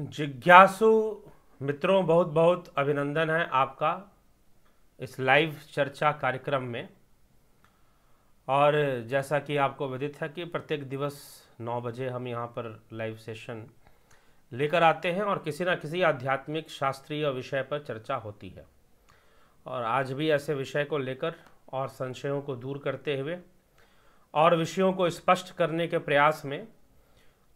जिज्ञासु मित्रों, बहुत बहुत अभिनंदन है आपका इस लाइव चर्चा कार्यक्रम में। और जैसा कि आपको विदित है कि प्रत्येक दिवस 9 बजे हम यहाँ पर लाइव सेशन लेकर आते हैं और किसी न किसी आध्यात्मिक शास्त्रीय विषय पर चर्चा होती है। और आज भी ऐसे विषय को लेकर और संशयों को दूर करते हुए और विषयों को स्पष्ट करने के प्रयास में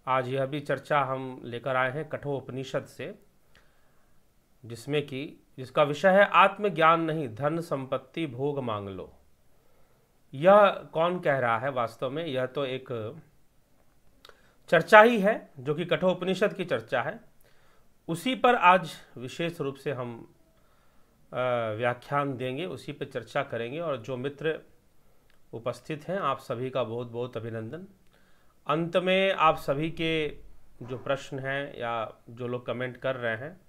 आज यह भी चर्चा हम लेकर आए हैं कठोपनिषद से, जिसका विषय है आत्मज्ञान नहीं धन संपत्ति भोग मांग लो। यह कौन कह रहा है? वास्तव में यह तो एक चर्चा ही है जो कि कठोपनिषद की चर्चा है। उसी पर आज विशेष रूप से हम व्याख्यान देंगे, उसी पर चर्चा करेंगे। और जो मित्र उपस्थित हैं आप सभी का बहुत बहुत अभिनंदन। अंत में आप सभी के जो प्रश्न हैं या जो लोग कमेंट कर रहे हैं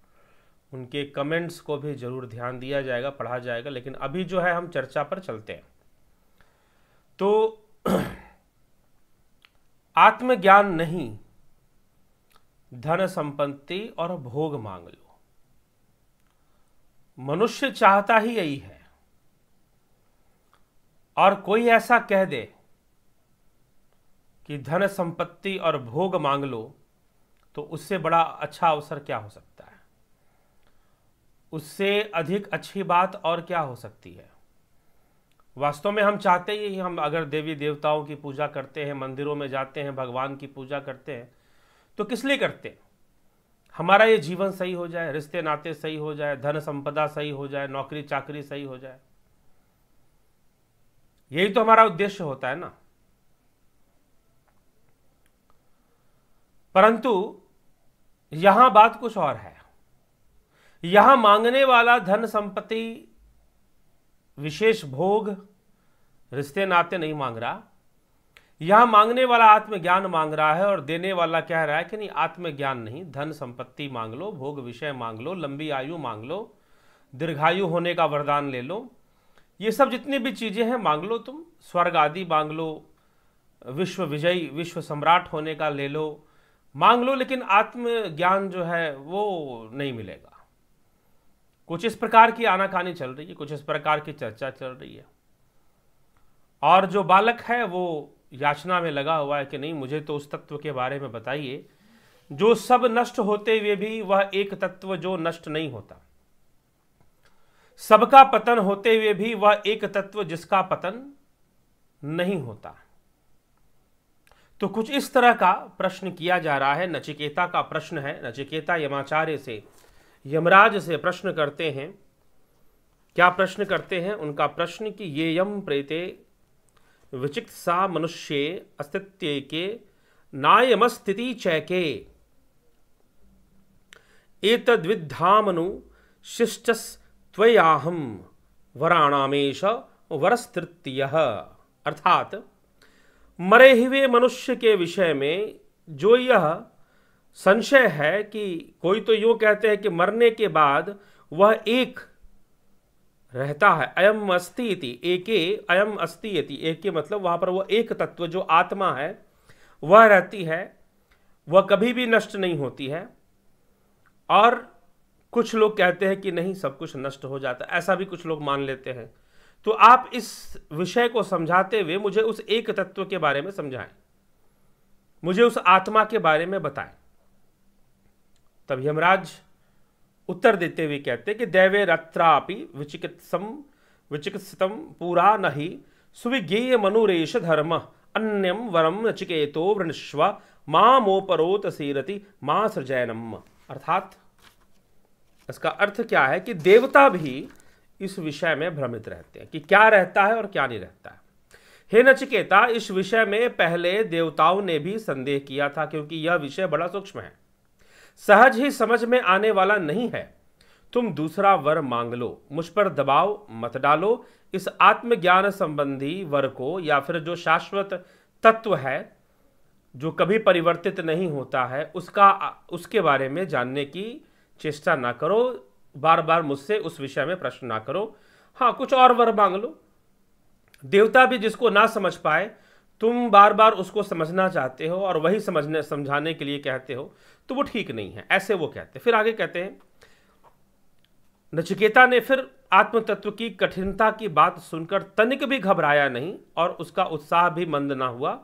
उनके कमेंट्स को भी जरूर ध्यान दिया जाएगा, पढ़ा जाएगा। लेकिन अभी जो है हम चर्चा पर चलते हैं। तो आत्मज्ञान नहीं धन संपत्ति और भोग मांग लो। मनुष्य चाहता ही यही है। और कोई ऐसा कह दे कि धन संपत्ति और भोग मांग लो तो उससे बड़ा अच्छा अवसर क्या हो सकता है? उससे अधिक अच्छी बात और क्या हो सकती है? वास्तव में हम चाहते ही, हम अगर देवी देवताओं की पूजा करते हैं, मंदिरों में जाते हैं, भगवान की पूजा करते हैं, तो किस लिए करते हैं? हमारा ये जीवन सही हो जाए, रिश्ते नाते सही हो जाए, धन संपदा सही हो जाए, नौकरी चाकरी सही हो जाए। यही तो हमारा उद्देश्य होता है ना। परंतु यहां बात कुछ और है। यहां मांगने वाला धन संपत्ति, विशेष भोग, रिश्ते नाते नहीं मांग रहा। यहां मांगने वाला आत्मज्ञान मांग रहा है और देने वाला कह रहा है कि नहीं, आत्मज्ञान नहीं धन संपत्ति मांग लो, भोग विषय मांग लो, लंबी आयु मांग लो, दीर्घायु होने का वरदान ले लो। ये सब जितनी भी चीजें हैं मांग लो, तुम स्वर्ग आदि मांग लो, विश्व विजयी विश्व सम्राट होने का ले लो, मांग लो। लेकिन आत्मज्ञान जो है वो नहीं मिलेगा। कुछ इस प्रकार की आनाकानी चल रही है, कुछ इस प्रकार की चर्चा चल रही है। और जो बालक है वो याचना में लगा हुआ है कि नहीं, मुझे तो उस तत्व के बारे में बताइए जो सब नष्ट होते हुए भी वह एक तत्व जो नष्ट नहीं होता, सबका पतन होते हुए भी वह एक तत्व जिसका पतन नहीं होता। तो कुछ इस तरह का प्रश्न किया जा रहा है। नचिकेता का प्रश्न है। नचिकेता यमाचार्य से, यमराज से प्रश्न करते हैं। क्या प्रश्न करते हैं? उनका प्रश्न कि ये यम प्रेते विचिकित्सा मनुष्ये अस्तित्वके नायमस्थिति चैके एतद्विद्धामनु शिष्टस्त्वयाहं वराणामेश वरस्तृतीयः। अर्थात मरे हुए मनुष्य के विषय में जो यह संशय है कि कोई तो यूं कहते हैं कि मरने के बाद वह एक रहता है, अयम अस्ति इति एके अयम अस्ति इति, एक के मतलब वहां पर वह एक तत्व जो आत्मा है वह रहती है, वह कभी भी नष्ट नहीं होती है। और कुछ लोग कहते हैं कि नहीं, सब कुछ नष्ट हो जाता है, ऐसा भी कुछ लोग मान लेते हैं। तो आप इस विषय को समझाते हुए मुझे उस एक तत्व के बारे में समझाएं, मुझे उस आत्मा के बारे में बताएं। तब यमराज उत्तर देते हुए कहते कि दैवे रत्रापि विचिकित्सितम पूरा नहीं सुविज्ञेय मनुरेश धर्म अन्यम वरम नचिकेतो वृणस्व मामोपरोत सीरति मां सृजैनम। अर्थात इसका अर्थ क्या है कि देवता भी इस विषय में भ्रमित रहते हैं कि क्या रहता है और क्या नहीं रहता है। हे नचिकेता, इस विषय में पहले देवताओं ने भी संदेह किया था, क्योंकि यह विषय बड़ा सूक्ष्म है, सहज ही समझ में आने वाला नहीं है। तुम दूसरा वर मांग लो, मुझ पर दबाव मत डालो। इस आत्मज्ञान संबंधी वर को, या फिर जो शाश्वत तत्व है जो कभी परिवर्तित नहीं होता है, उसके बारे में जानने की चेष्टा ना करो। बार बार मुझसे उस विषय में प्रश्न ना करो। हाँ, कुछ और वर मांग लो। देवता भी जिसको ना समझ पाए तुम बार बार उसको समझना चाहते हो और वही समझाने के लिए कहते हो, तो वो ठीक नहीं है, ऐसे वो कहते हैं। फिर आगे कहते हैं, नचिकेता ने फिर आत्म तत्व की कठिनता की बात सुनकर तनिक भी घबराया नहीं और उसका उत्साह भी मंद ना हुआ,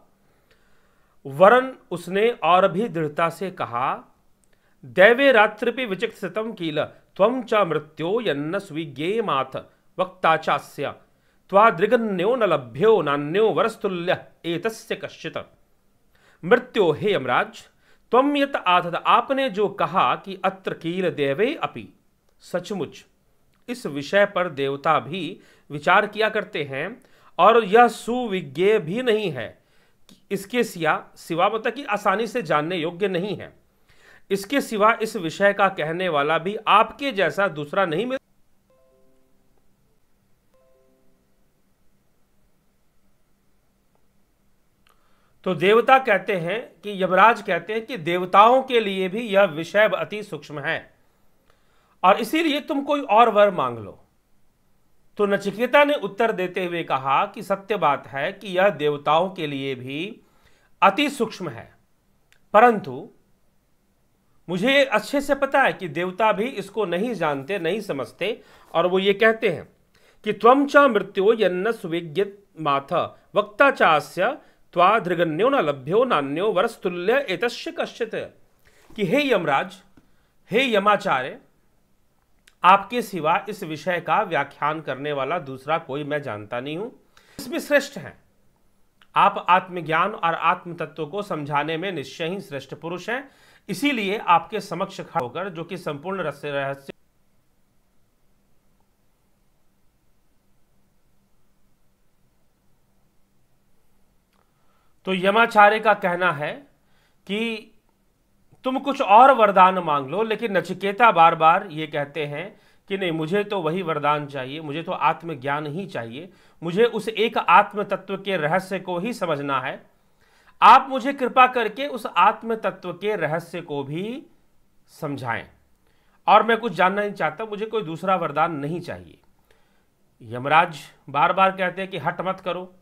वरन उसने और भी दृढ़ता से कहा, दैवे रात्रिपि विचिकित्सितं किल त्वं च मृत्यो यन्न स्विज्ञेयमाथ वक्ता चास्य त्वादृगन्यो न लभ्यो नान्यो वरस्तुल्य एतस्य कश्चित्। मृत्यो हे यमराज, त्वं यत आथत, आपने जो कहा कि अत्र कील देवे अपि, सचमुच इस विषय पर देवता भी विचार किया करते हैं और यह सुविज्ञेय भी नहीं है, इसके सिवा मतलब कि आसानी से जानने योग्य नहीं है, इसके सिवा इस विषय का कहने वाला भी आपके जैसा दूसरा नहीं मिल। तो देवता कहते हैं कि यमराज कहते हैं कि देवताओं के लिए भी यह विषय अति सूक्ष्म है और इसीलिए तुम कोई और वर मांग लो। तो नचिकेता ने उत्तर देते हुए कहा कि सत्य बात है कि यह देवताओं के लिए भी अति सूक्ष्म है, परंतु मुझे अच्छे से पता है कि देवता भी इसको नहीं जानते, नहीं समझते, और वो ये कहते हैं कि त्वं च मृत्यो यन्न सुविज्ञेयमाथ वक्ता चास्य त्वादृगन्यो न लभ्यो नान्यो वरस्तुल्य एतस्य कश्चित्। कि हे यमराज, हे यमाचार्य, आपके सिवा इस विषय का व्याख्यान करने वाला दूसरा कोई मैं जानता नहीं हूं, इसमें श्रेष्ठ हैं। आप आत्मज्ञान और आत्म तत्व को समझाने में निश्चय ही श्रेष्ठ पुरुष हैं, इसीलिए आपके समक्ष खड़ा होकर, जो कि संपूर्ण रहस्य तो यमाचार्य का कहना है कि तुम कुछ और वरदान मांग लो, लेकिन नचिकेता बार बार ये कहते हैं कि नहीं, मुझे तो वही वरदान चाहिए, मुझे तो आत्मज्ञान ही चाहिए, मुझे उस एक आत्म तत्व के रहस्य को ही समझना है। आप मुझे कृपा करके उस आत्म तत्व के रहस्य को भी समझाएं, और मैं कुछ जानना नहीं चाहता, मुझे कोई दूसरा वरदान नहीं चाहिए। यमराज बार बार कहते हैं कि हट मत करो,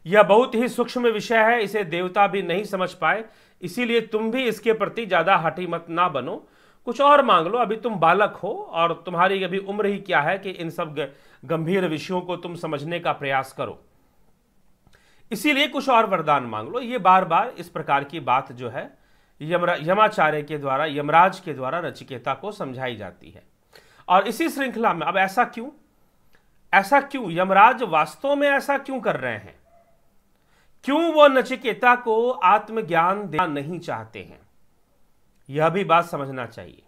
यह बहुत ही सूक्ष्म विषय है, इसे देवता भी नहीं समझ पाए, इसीलिए तुम भी इसके प्रति ज्यादा हठी मत ना बनो, कुछ और मांग लो। अभी तुम बालक हो और तुम्हारी अभी उम्र ही क्या है कि इन सब गंभीर विषयों को तुम समझने का प्रयास करो, इसीलिए कुछ और वरदान मांग लो। ये बार बार इस प्रकार की बात जो है यमाचार्य के द्वारा, यमराज के द्वारा नचिकेता को समझाई जाती है। और इसी श्रृंखला में अब ऐसा क्यों यमराज वास्तव में ऐसा क्यों कर रहे हैं, क्यों वो नचिकेता को आत्मज्ञान देना नहीं चाहते हैं, यह भी बात समझना चाहिए।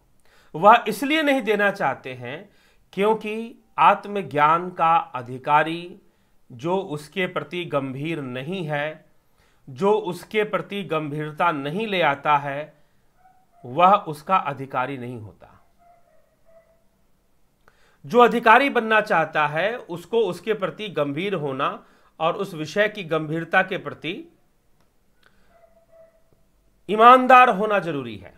वह इसलिए नहीं देना चाहते हैं क्योंकि आत्मज्ञान का अधिकारी जो उसके प्रति गंभीर नहीं है, जो उसके प्रति गंभीरता नहीं ले आता है, वह उसका अधिकारी नहीं होता। जो अधिकारी बनना चाहता है उसको उसके प्रति गंभीर होना और उस विषय की गंभीरता के प्रति ईमानदार होना जरूरी है।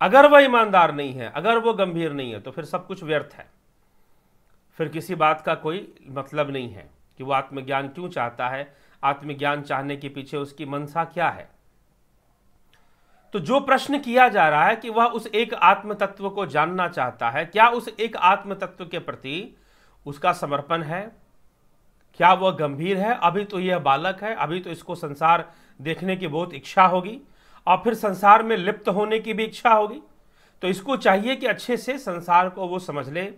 अगर वह ईमानदार नहीं है, अगर वो गंभीर नहीं है, तो फिर सब कुछ व्यर्थ है, फिर किसी बात का कोई मतलब नहीं है कि वो आत्मज्ञान क्यों चाहता है, आत्मज्ञान चाहने के पीछे उसकी मनसा क्या है। तो जो प्रश्न किया जा रहा है कि वह उस एक आत्म तत्व को जानना चाहता है, क्या उस एक आत्म तत्व के प्रति उसका समर्पण है, क्या वह गंभीर है। अभी तो यह बालक है, अभी तो इसको संसार देखने की बहुत इच्छा होगी और फिर संसार में लिप्त होने की भी इच्छा होगी, तो इसको चाहिए कि अच्छे से संसार को वो समझ ले,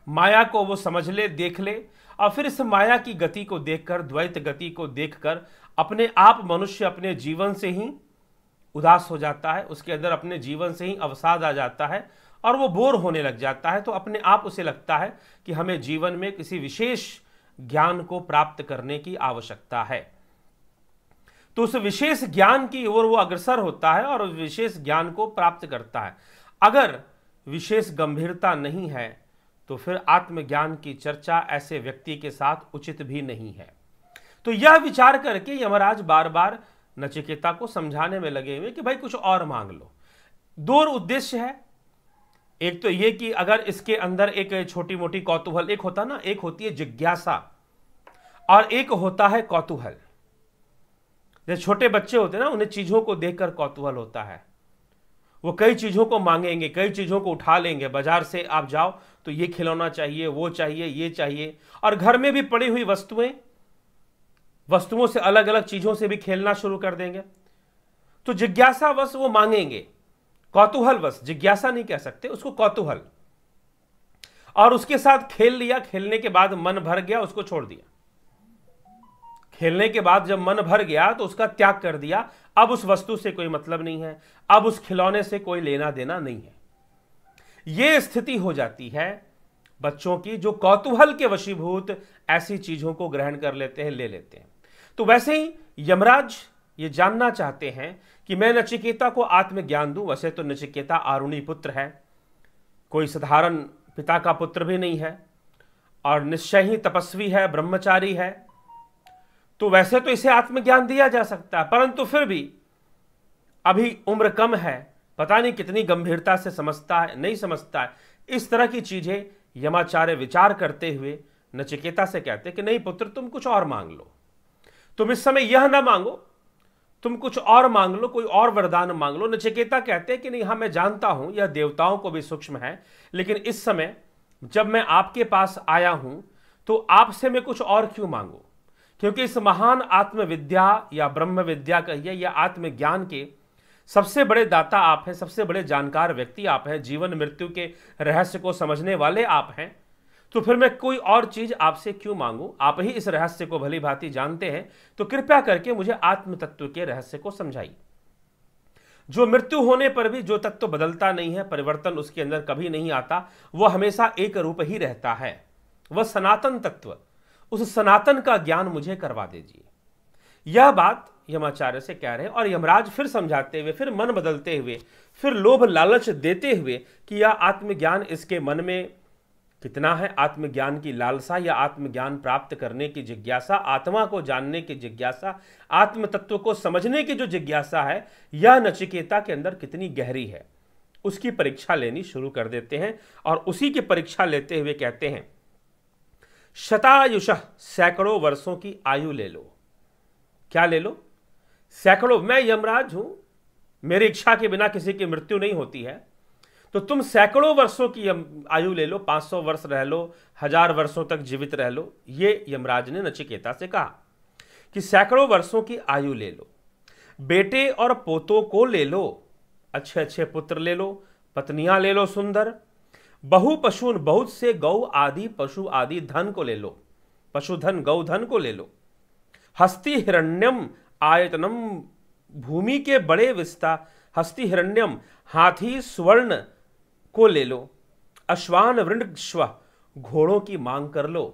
माया को वो समझ ले, देख ले, और फिर इस माया की गति को देखकर, द्वैत गति को देखकर अपने आप मनुष्य अपने जीवन से ही उदास हो जाता है, उसके अंदर अपने जीवन से ही अवसाद आ जाता है और वो बोर होने लग जाता है। तो अपने आप उसे लगता है कि हमें जीवन में किसी विशेष ज्ञान को प्राप्त करने की आवश्यकता है। तो उस विशेष ज्ञान की ओर वो अग्रसर होता है और उस विशेष ज्ञान को प्राप्त करता है। अगर विशेष गंभीरता नहीं है तो फिर आत्मज्ञान की चर्चा ऐसे व्यक्ति के साथ उचित भी नहीं है। तो यह विचार करके यमराज बार बार नचिकेता को समझाने में लगे हुए कि भाई कुछ और मांग लो। दो उद्देश्य है, एक तो यह कि अगर इसके अंदर एक छोटी मोटी कौतूहल, एक होता ना, एक होती है जिज्ञासा, और एक होता है कौतूहल। जैसे छोटे बच्चे होते हैं ना, उन्हें चीजों को देखकर कौतूहल होता है, वो कई चीजों को मांगेंगे, कई चीजों को उठा लेंगे। बाजार से आप जाओ तो ये खिलौना चाहिए, वो चाहिए, ये चाहिए, और घर में भी पड़ी हुई वस्तुओं से, अलग अलग चीजों से भी खेलना शुरू कर देंगे। तो जिज्ञासावश वो मांगेंगे, कौतूहलवश, जिज्ञासा नहीं कह सकते उसको, कौतूहल। और उसके साथ खेल लिया, खेलने के बाद मन भर गया, उसको छोड़ दिया। खेलने के बाद जब मन भर गया तो उसका त्याग कर दिया। अब उस वस्तु से कोई मतलब नहीं है, अब उस खिलौने से कोई लेना देना नहीं है। यह स्थिति हो जाती है बच्चों की, जो कौतूहल के वशीभूत ऐसी चीजों को ग्रहण कर लेते हैं, ले लेते हैं। तो वैसे ही यमराज ये जानना चाहते हैं कि मैं नचिकेता को आत्मज्ञान दूं। वैसे तो नचिकेता आरुणी पुत्र है, कोई साधारण पिता का पुत्र भी नहीं है, और निश्चय ही तपस्वी है, ब्रह्मचारी है। तो वैसे तो इसे आत्मज्ञान दिया जा सकता है, परंतु फिर भी अभी उम्र कम है, पता नहीं कितनी गंभीरता से समझता है, नहीं समझता है। इस तरह की चीजें यमाचार्य विचार करते हुए नचिकेता से कहते कि नहीं पुत्र, तुम कुछ और मांग लो, तुम इस समय यह ना मांगो, तुम कुछ और मांग लो, कोई और वरदान मांग लो। नचिकेता कहते हैं कि नहीं, हाँ मैं जानता हूं यह देवताओं को भी सूक्ष्म है, लेकिन इस समय जब मैं आपके पास आया हूं तो आपसे मैं कुछ और क्यों मांगू, क्योंकि इस महान आत्मविद्या या ब्रह्म विद्या कहिए या आत्मज्ञान के सबसे बड़े दाता आप हैं, सबसे बड़े जानकार व्यक्ति आप हैं, जीवन मृत्यु के रहस्य को समझने वाले आप हैं। तो फिर मैं कोई और चीज आपसे क्यों मांगू, आप ही इस रहस्य को भली भांति जानते हैं, तो कृपया करके मुझे आत्म तत्व के रहस्य को समझाइए। जो मृत्यु होने पर भी जो तत्व बदलता नहीं है, परिवर्तन उसके अंदर कभी नहीं आता, वह हमेशा एक रूप ही रहता है, वह सनातन तत्व, उस सनातन का ज्ञान मुझे करवा दीजिए। यह बात यमाचार्य से कह रहे हैं। और यमराज फिर समझाते हुए, फिर मन बदलते हुए, फिर लोभ लालच देते हुए कि यह आत्मज्ञान इसके मन में कितना है, आत्मज्ञान की लालसा या आत्मज्ञान प्राप्त करने की जिज्ञासा, आत्मा को जानने की जिज्ञासा, आत्म तत्व को समझने की जो जिज्ञासा है, यह नचिकेता के अंदर कितनी गहरी है, उसकी परीक्षा लेनी शुरू कर देते हैं। और उसी की परीक्षा लेते हुए कहते हैं, शतायुषः, सैकड़ों वर्षों की आयु ले लो। क्या ले लो? सैकड़ों। मैं यमराज हूं, मेरी इच्छा के बिना किसी की मृत्यु नहीं होती है, तो तुम सैकड़ों वर्षों की आयु ले लो, 500 वर्ष रह लो, 1000 वर्षों तक जीवित रह लो। ये यमराज ने नचिकेता से कहा कि सैकड़ों वर्षों की आयु ले लो, बेटे और पोतों को ले लो, अच्छे अच्छे पुत्र ले लो, पत्नियां ले लो सुंदर, बहु पशुन, बहुत से गौ आदि पशु आदि धन को ले लो, पशुधन गौधन को ले लो, हस्ति हिरण्यम आयतनम, भूमि के बड़े विस्तार, हस्ति हिरण्यम, हाथी स्वर्ण को ले लो, अश्वान वृंडश्व, घोड़ों की मांग कर लो,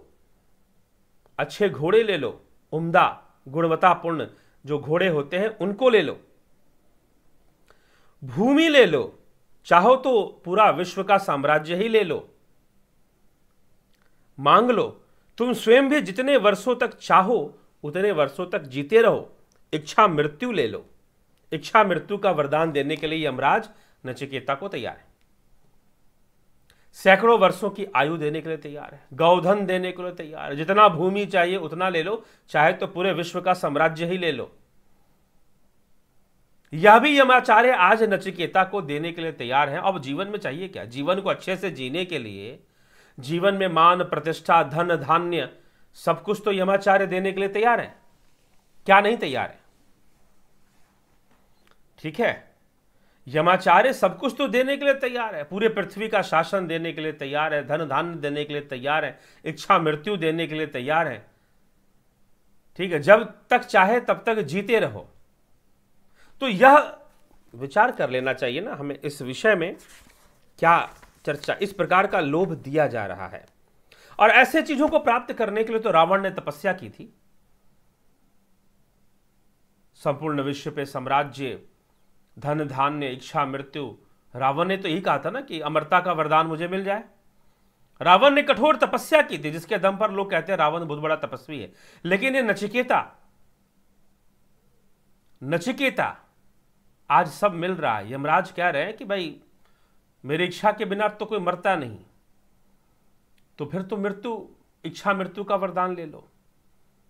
अच्छे घोड़े ले लो, उम्दा गुणवत्तापूर्ण जो घोड़े होते हैं उनको ले लो, भूमि ले लो, चाहो तो पूरा विश्व का साम्राज्य ही ले लो, मांग लो, तुम स्वयं भी जितने वर्षों तक चाहो उतने वर्षों तक जीते रहो, इच्छा मृत्यु ले लो। इच्छा मृत्यु का वरदान देने के लिए यमराज नचिकेता को तैयार है, सैकड़ों वर्षों की आयु देने के लिए तैयार है, गौधन देने के लिए तैयार है, जितना भूमि चाहिए उतना ले लो, चाहे तो पूरे विश्व का साम्राज्य ही ले लो। यह भी यमाचार्य आज नचिकेता को देने के लिए तैयार है। अब जीवन में चाहिए क्या? जीवन को अच्छे से जीने के लिए, जीवन में मान प्रतिष्ठा धन धान्य सब कुछ तो यमाचार्य देने के लिए तैयार है। क्या नहीं तैयार है? ठीक है, यमाचार्य सब कुछ तो देने के लिए तैयार है, पूरे पृथ्वी का शासन देने के लिए तैयार है, धन धान्य देने के लिए तैयार है, इच्छा मृत्यु देने के लिए तैयार है। ठीक है, जब तक चाहे तब तक जीते रहो। तो यह विचार कर लेना चाहिए ना हमें, इस विषय में क्या चर्चा, इस प्रकार का लोभ दिया जा रहा है। और ऐसे चीजों को प्राप्त करने के लिए तो रावण ने तपस्या की थी, संपूर्ण विश्व पे साम्राज्य, धन धान्य, इच्छा मृत्यु। रावण ने तो यही कहा था ना कि अमरता का वरदान मुझे मिल जाए। रावण ने कठोर तपस्या की थी, जिसके दम पर लोग कहते हैं रावण बहुत बड़ा तपस्वी है। लेकिन ये नचिकेता आज सब मिल रहा है। यमराज कह रहे हैं कि भाई मेरी इच्छा के बिना तो कोई मरता नहीं, तो फिर तो इच्छा मृत्यु का वरदान ले लो।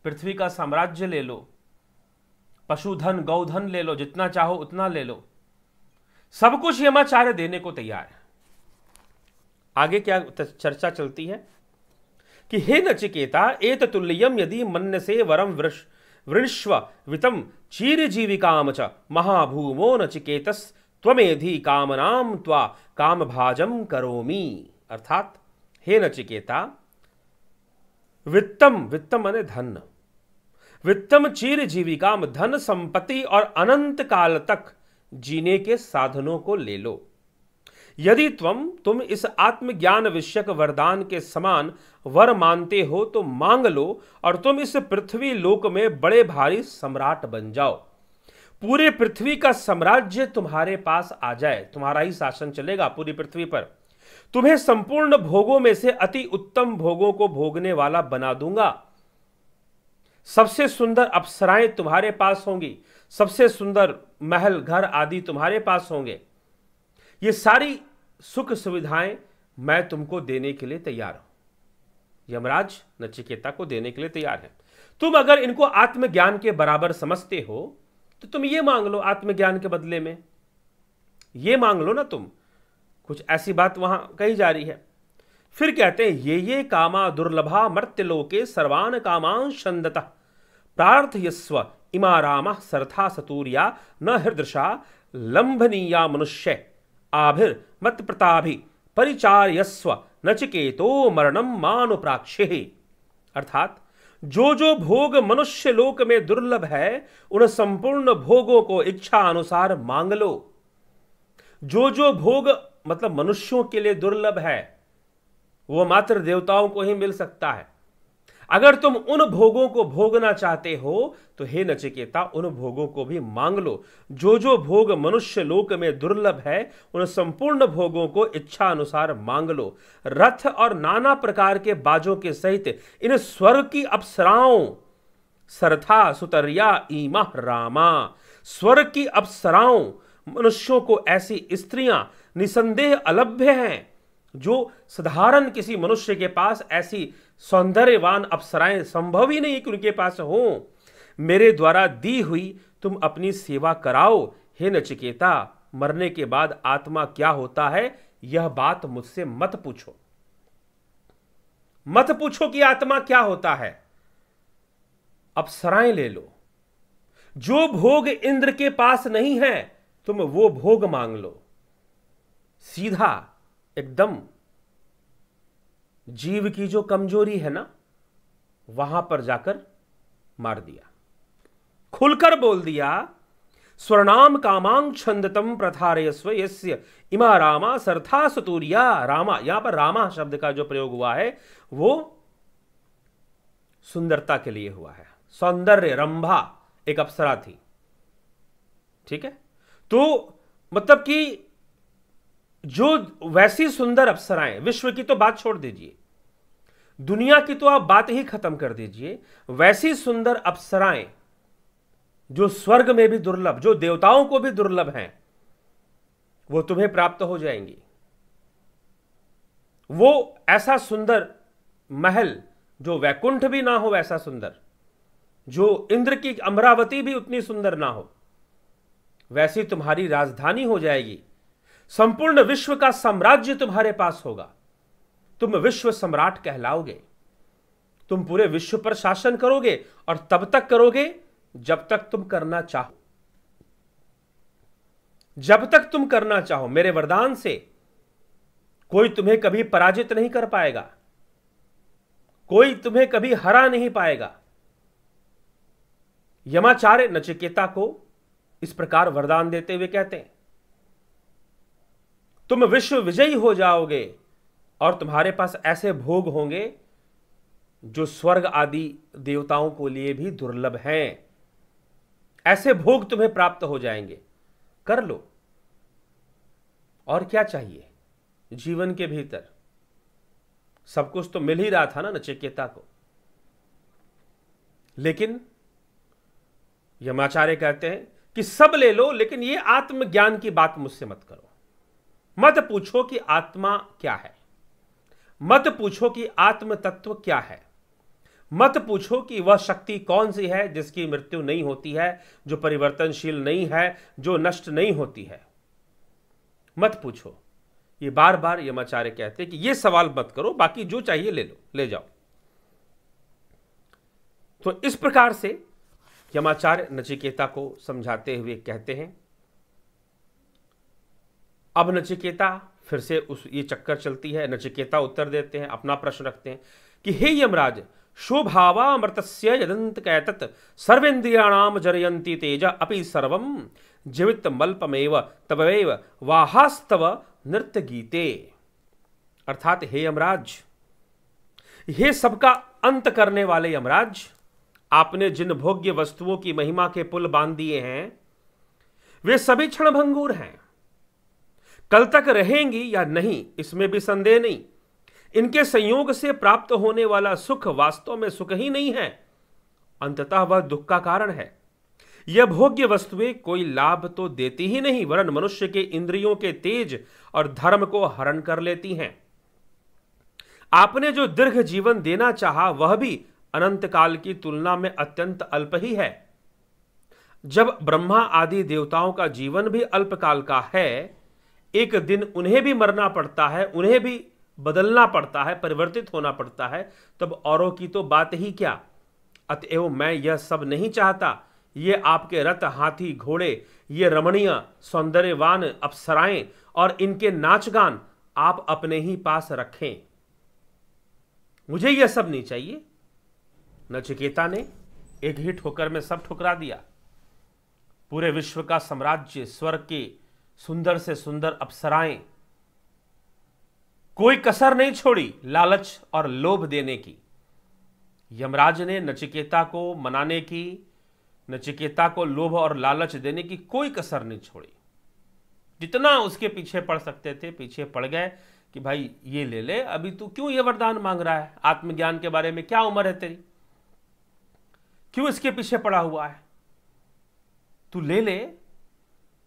पृथ्वी का साम्राज्य ले लो, पशुधन गौधन ले लो, जितना चाहो उतना ले लो, सब कुछ यमाचार्य देने को तैयार है। आगे क्या चर्चा चलती है कि हे नचिकेता एत तुल्यम यदि मन्यसे वरम वृष्व वितम चीर जीविकाम च महाभूमो नचिकेतस त्वमेधि कामनाम त्वा काम भाजम करोमि। अर्थात हे नचिकेता, वित्तम, वित्तम माने धन, वित्तम चीर जीविकाम, धन संपत्ति और अनंत काल तक जीने के साधनों को ले लो। यदि तुम इस आत्मज्ञान विषयक वरदान के समान वर मानते हो तो मांग लो और तुम इस पृथ्वी लोक में बड़े भारी सम्राट बन जाओ। पूरे पृथ्वी का साम्राज्य तुम्हारे पास आ जाए, तुम्हारा ही शासन चलेगा पूरी पृथ्वी पर। तुम्हें संपूर्ण भोगों में से अति उत्तम भोगों को भोगने वाला बना दूंगा। सबसे सुंदर अप्सराएं तुम्हारे पास होंगी, सबसे सुंदर महल घर आदि तुम्हारे पास होंगे। ये सारी सुख सुविधाएं मैं तुमको देने के लिए तैयार हूं। यमराज नचिकेता को देने के लिए तैयार है। तुम अगर इनको आत्मज्ञान के बराबर समझते हो तो तुम ये मांग लो आत्मज्ञान के बदले में, ये मांग लो ना तुम। कुछ ऐसी बात वहां कही जा रही है। फिर कहते हैं ये कामा दुर्लभा मर्त्यलोके सर्वान कामां छन्दतः प्रार्थयस्व इमा रामा सरथा सतूर्या न हृदृशा लंभनीया मनुष्य आभिर मत प्रताभि परिचार्यस्व नचिकेतो मरणम मानुप्राक्षे। अर्थात जो जो भोग मनुष्य लोक में दुर्लभ है उन संपूर्ण भोगों को इच्छा अनुसार मांग लो। जो जो भोग मतलब मनुष्यों के लिए दुर्लभ है वो मात्र देवताओं को ही मिल सकता है। अगर तुम उन भोगों को भोगना चाहते हो तो हे नचिकेता उन भोगों को भी मांग लो। जो जो भोग मनुष्य लोक में दुर्लभ है उन संपूर्ण भोगों को इच्छा अनुसार मांग लो। रथ और नाना प्रकार के बाजों के सहित इन स्वर्ग की अप्सराओं सरथा सुतरिया ईमा रामा, स्वर्ग की अप्सराओं मनुष्यों को ऐसी स्त्रियां निसंदेह अलभ्य हैं। जो साधारण किसी मनुष्य के पास ऐसी सौंदर्यवान अप्सराएं संभव ही नहीं कि उनके पास हो। मेरे द्वारा दी हुई तुम अपनी सेवा कराओ। हे नचिकेता, मरने के बाद आत्मा क्या होता है यह बात मुझसे मत पूछो। मत पूछो कि आत्मा क्या होता है, अप्सराएं ले लो। जो भोग इंद्र के पास नहीं है तुम वो भोग मांग लो। सीधा एकदम जीव की जो कमजोरी है ना वहां पर जाकर मार दिया, खुलकर बोल दिया। स्वर्णाम कामां छंदतम प्रथारयस्व यस्य इमा रामा सरथा सतूर्या। रामा, यहां पर रामा शब्द का जो प्रयोग हुआ है वो सुंदरता के लिए हुआ है। सौंदर्य रंभा एक अप्सरा थी, ठीक है। तो मतलब कि जो वैसी सुंदर अप्सराएं, विश्व की तो बात छोड़ दीजिए, दुनिया की तो आप बात ही खत्म कर दीजिए, वैसी सुंदर अप्सराएं जो स्वर्ग में भी दुर्लभ, जो देवताओं को भी दुर्लभ हैं, वो तुम्हें प्राप्त हो जाएंगी। वो ऐसा सुंदर महल जो वैकुंठ भी ना हो वैसा सुंदर, जो इंद्र की अमरावती भी उतनी सुंदर ना हो, वैसी तुम्हारी राजधानी हो जाएगी। संपूर्ण विश्व का साम्राज्य तुम्हारे पास होगा। तुम विश्व सम्राट कहलाओगे। तुम पूरे विश्व पर शासन करोगे और तब तक करोगे जब तक तुम करना चाहो। जब तक तुम करना चाहो। मेरे वरदान से कोई तुम्हें कभी पराजित नहीं कर पाएगा, कोई तुम्हें कभी हरा नहीं पाएगा। यमाचार्य नचिकेता को इस प्रकार वरदान देते हुए कहते हैं तुम विश्व विजयी हो जाओगे और तुम्हारे पास ऐसे भोग होंगे जो स्वर्ग आदि देवताओं को लिए भी दुर्लभ हैं। ऐसे भोग तुम्हें प्राप्त हो जाएंगे, कर लो। और क्या चाहिए जीवन के भीतर? सब कुछ तो मिल ही रहा था ना नचिकेता को। लेकिन यमाचार्य कहते हैं कि सब ले लो, लेकिन ये आत्मज्ञान की बात मुझसे मत करो। मत पूछो कि आत्मा क्या है, मत पूछो कि आत्म तत्व क्या है, मत पूछो कि वह शक्ति कौन सी है जिसकी मृत्यु नहीं होती है, जो परिवर्तनशील नहीं है, जो नष्ट नहीं होती है। मत पूछो। ये बार बार यमाचार्य कहते हैं कि ये सवाल मत करो, बाकी जो चाहिए ले लो, ले जाओ। तो इस प्रकार से यमाचार्य नचिकेता को समझाते हुए कहते हैं। अब नचिकेता फिर से ये चक्कर चलती है। नचिकेता उत्तर देते हैं, अपना प्रश्न रखते हैं कि हे यमराज, शोभावामृतस्य यदंत कैतत सर्वेन्द्रियाणाम जरयन्ति तेज अपि सर्वम जीवित मल्पमेव तवैव वाहास्तव नृत्य गीते। अर्थात हे यमराज, हे सबका अंत करने वाले यमराज, आपने जिन भोग्य वस्तुओं की महिमा के पुल बांध दिए हैं वे सभी क्षणभंगुर हैं। कल तक रहेंगी या नहीं इसमें भी संदेह नहीं। इनके संयोग से प्राप्त होने वाला सुख वास्तव में सुख ही नहीं है, अंततः वह दुख का कारण है। यह भोग्य वस्तुएं कोई लाभ तो देती ही नहीं, वरन मनुष्य के इंद्रियों के तेज और धर्म को हरण कर लेती हैं। आपने जो दीर्घ जीवन देना चाहा वह भी अनंत काल की तुलना में अत्यंत अल्प ही है। जब ब्रह्मा आदि देवताओं का जीवन भी अल्पकाल का है, एक दिन उन्हें भी मरना पड़ता है, उन्हें भी बदलना पड़ता है, परिवर्तित होना पड़ता है, तब औरों की तो बात ही क्या। अतएव मैं यह सब नहीं चाहता। ये आपके रथ, हाथी, घोड़े, ये रमणीय सौंदर्यवान अप्सराएं और इनके नाच गान आप अपने ही पास रखें, मुझे यह सब नहीं चाहिए। नचिकेता ने एक ही ठोकर में सब ठुकरा दिया। पूरे विश्व का साम्राज्य, स्वर्ग की सुंदर से सुंदर अप्सराएं, कोई कसर नहीं छोड़ी लालच और लोभ देने की। यमराज ने नचिकेता को मनाने की, नचिकेता को लोभ और लालच देने की कोई कसर नहीं छोड़ी। जितना उसके पीछे पड़ सकते थे पीछे पड़ गए कि भाई ये ले ले, अभी तू क्यों ये वरदान मांग रहा है, आत्मज्ञान के बारे में क्या उम्र है तेरी, क्यों इसके पीछे पड़ा हुआ है, तू ले ले,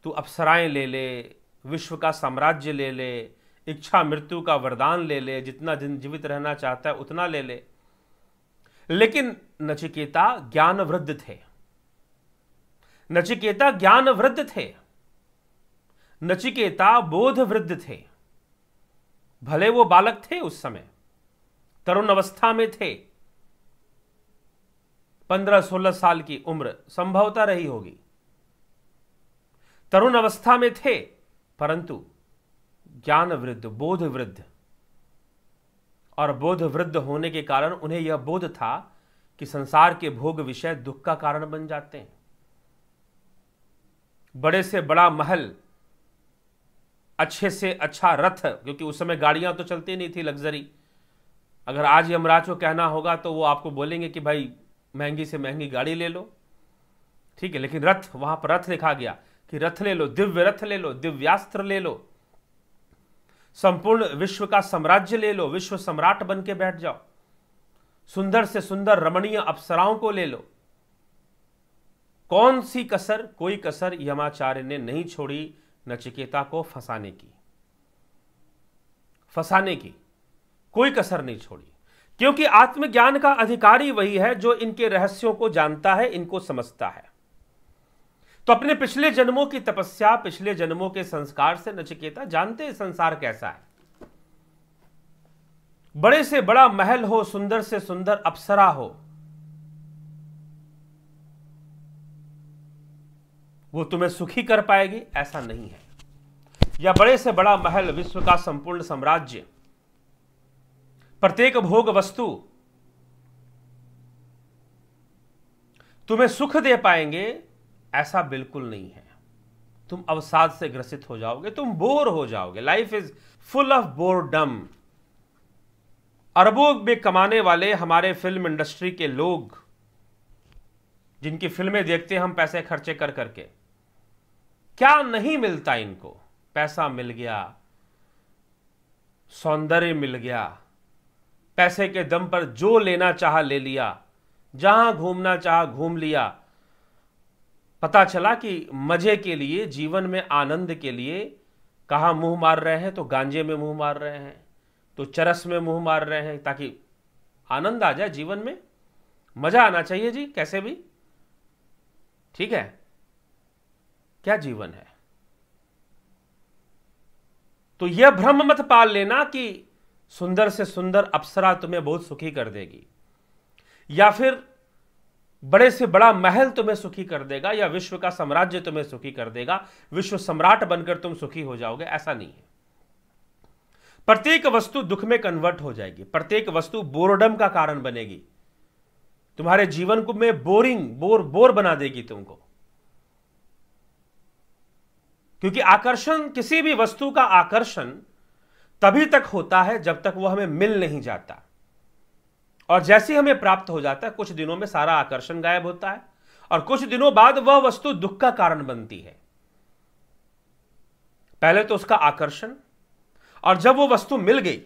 तू अप्सराएं ले ले, विश्व का साम्राज्य ले ले, इच्छा मृत्यु का वरदान ले ले, जितना दिन जीवित रहना चाहता है उतना ले ले। लेकिन नचिकेता ज्ञान वृद्ध थे, नचिकेता ज्ञान वृद्ध थे, नचिकेता बोध वृद्ध थे। भले वो बालक थे, उस समय तरुण अवस्था में थे, 15-16 साल की उम्र संभवतः रही होगी, तरुण अवस्था में थे, परंतु ज्ञान वृद्ध, बोध वृद्ध। और बोध वृद्ध होने के कारण उन्हें यह बोध था कि संसार के भोग विषय दुख का कारण बन जाते हैं। बड़े से बड़ा महल, अच्छे से अच्छा रथ, क्योंकि उस समय गाड़ियां तो चलती नहीं थी लग्जरी। अगर आज यमराज को कहना होगा तो वो आपको बोलेंगे कि भाई महंगी से महंगी गाड़ी ले लो, ठीक है, लेकिन रथ, वहां पर रथ लिखा गया कि रथ ले लो, दिव्य रथ ले लो, दिव्यास्त्र ले लो, संपूर्ण विश्व का साम्राज्य ले लो, विश्व सम्राट बन के बैठ जाओ, सुंदर से सुंदर रमणीय अप्सराओं को ले लो। कौन सी कसर, कोई कसर यमाचार्य ने नहीं छोड़ी नचिकेता को फंसाने की, फंसाने की कोई कसर नहीं छोड़ी, क्योंकि आत्मज्ञान का अधिकारी वही है जो इनके रहस्यों को जानता है, इनको समझता है। तो अपने पिछले जन्मों की तपस्या, पिछले जन्मों के संस्कार से नचिकेता जानते हैं संसार कैसा है। बड़े से बड़ा महल हो, सुंदर से सुंदर अप्सरा हो, वो तुम्हें सुखी कर पाएगी ऐसा नहीं है। या बड़े से बड़ा महल, विश्व का संपूर्ण साम्राज्य, प्रत्येक भोग वस्तु तुम्हें सुख दे पाएंगे ऐसा बिल्कुल नहीं है। तुम अवसाद से ग्रसित हो जाओगे, तुम बोर हो जाओगे। Life is full of boredom. अरबों में कमाने वाले हमारे फिल्म इंडस्ट्री के लोग, जिनकी फिल्में देखते हैं हम पैसे खर्चे कर करके, क्या नहीं मिलता इनको। पैसा मिल गया, सौंदर्य मिल गया, पैसे के दम पर जो लेना चाहा ले लिया, जहां घूमना चाहा घूम लिया। पता चला कि मजे के लिए, जीवन में आनंद के लिए कहां मुंह मार रहे हैं, तो गांजे में मुंह मार रहे हैं, तो चरस में मुंह मार रहे हैं, ताकि आनंद आ जाए जीवन में। मजा आना चाहिए जी, कैसे भी, ठीक है। क्या जीवन है? तो यह भ्रम मत पाल लेना कि सुंदर से सुंदर अप्सरा तुम्हें बहुत सुखी कर देगी, या फिर बड़े से बड़ा महल तुम्हें सुखी कर देगा, या विश्व का साम्राज्य तुम्हें सुखी कर देगा, विश्व सम्राट बनकर तुम सुखी हो जाओगे। ऐसा नहीं है। प्रत्येक वस्तु दुख में कन्वर्ट हो जाएगी, प्रत्येक वस्तु बोरडम का कारण बनेगी, तुम्हारे जीवन को में बोर बना देगी तुमको। क्योंकि आकर्षण, किसी भी वस्तु का आकर्षण तभी तक होता है जब तक वह हमें मिल नहीं जाता, और जैसे ही हमें प्राप्त हो जाता है कुछ दिनों में सारा आकर्षण गायब होता है, और कुछ दिनों बाद वह वस्तु दुख का कारण बनती है। पहले तो उसका आकर्षण, और जब वो वस्तु मिल गई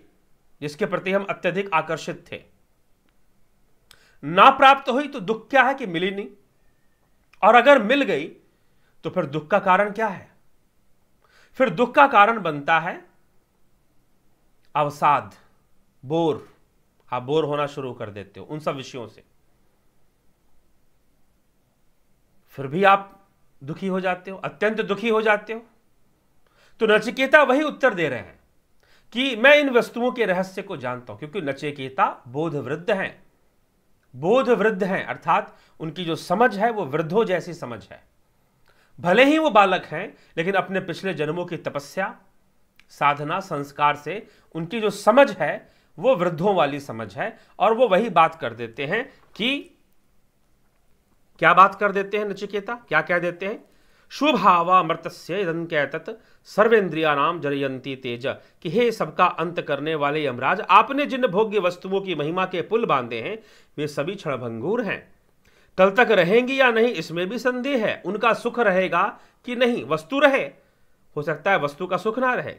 जिसके प्रति हम अत्यधिक आकर्षित थे, ना प्राप्त हुई तो दुख क्या है कि मिली नहीं, और अगर मिल गई तो फिर दुख का कारण क्या है? फिर दुख का कारण बनता है अवसाद, बोर। आप बोर होना शुरू कर देते हो उन सब विषयों से, फिर भी आप दुखी हो जाते हो, अत्यंत दुखी हो जाते हो। तो नचिकेता वही उत्तर दे रहे हैं कि मैं इन वस्तुओं के रहस्य को जानता हूं, क्योंकि नचिकेता बोधवृद्ध हैं। बोधवृद्ध हैं अर्थात उनकी जो समझ है वो वृद्धों जैसी समझ है। भले ही वो बालक हैं, लेकिन अपने पिछले जन्मों की तपस्या, साधना, संस्कार से उनकी जो समझ है वो वृद्धों वाली समझ है। और वो वही बात कर देते हैं कि, क्या बात कर देते हैं नचिकेता, क्या कह देते हैं? शुभावा मर्तस्य इदंकैतत सर्वेंद्रियानाम जरयंती तेज, कि हे सबका अंत करने वाले यमराज, आपने जिन भोग्य वस्तुओं की महिमा के पुल बांधे हैं वे सभी क्षणभंगुर हैं। कल तक रहेंगी या नहीं इसमें भी संदेह है। उनका सुख रहेगा कि नहीं, वस्तु रहे, हो सकता है वस्तु का सुख ना रहे।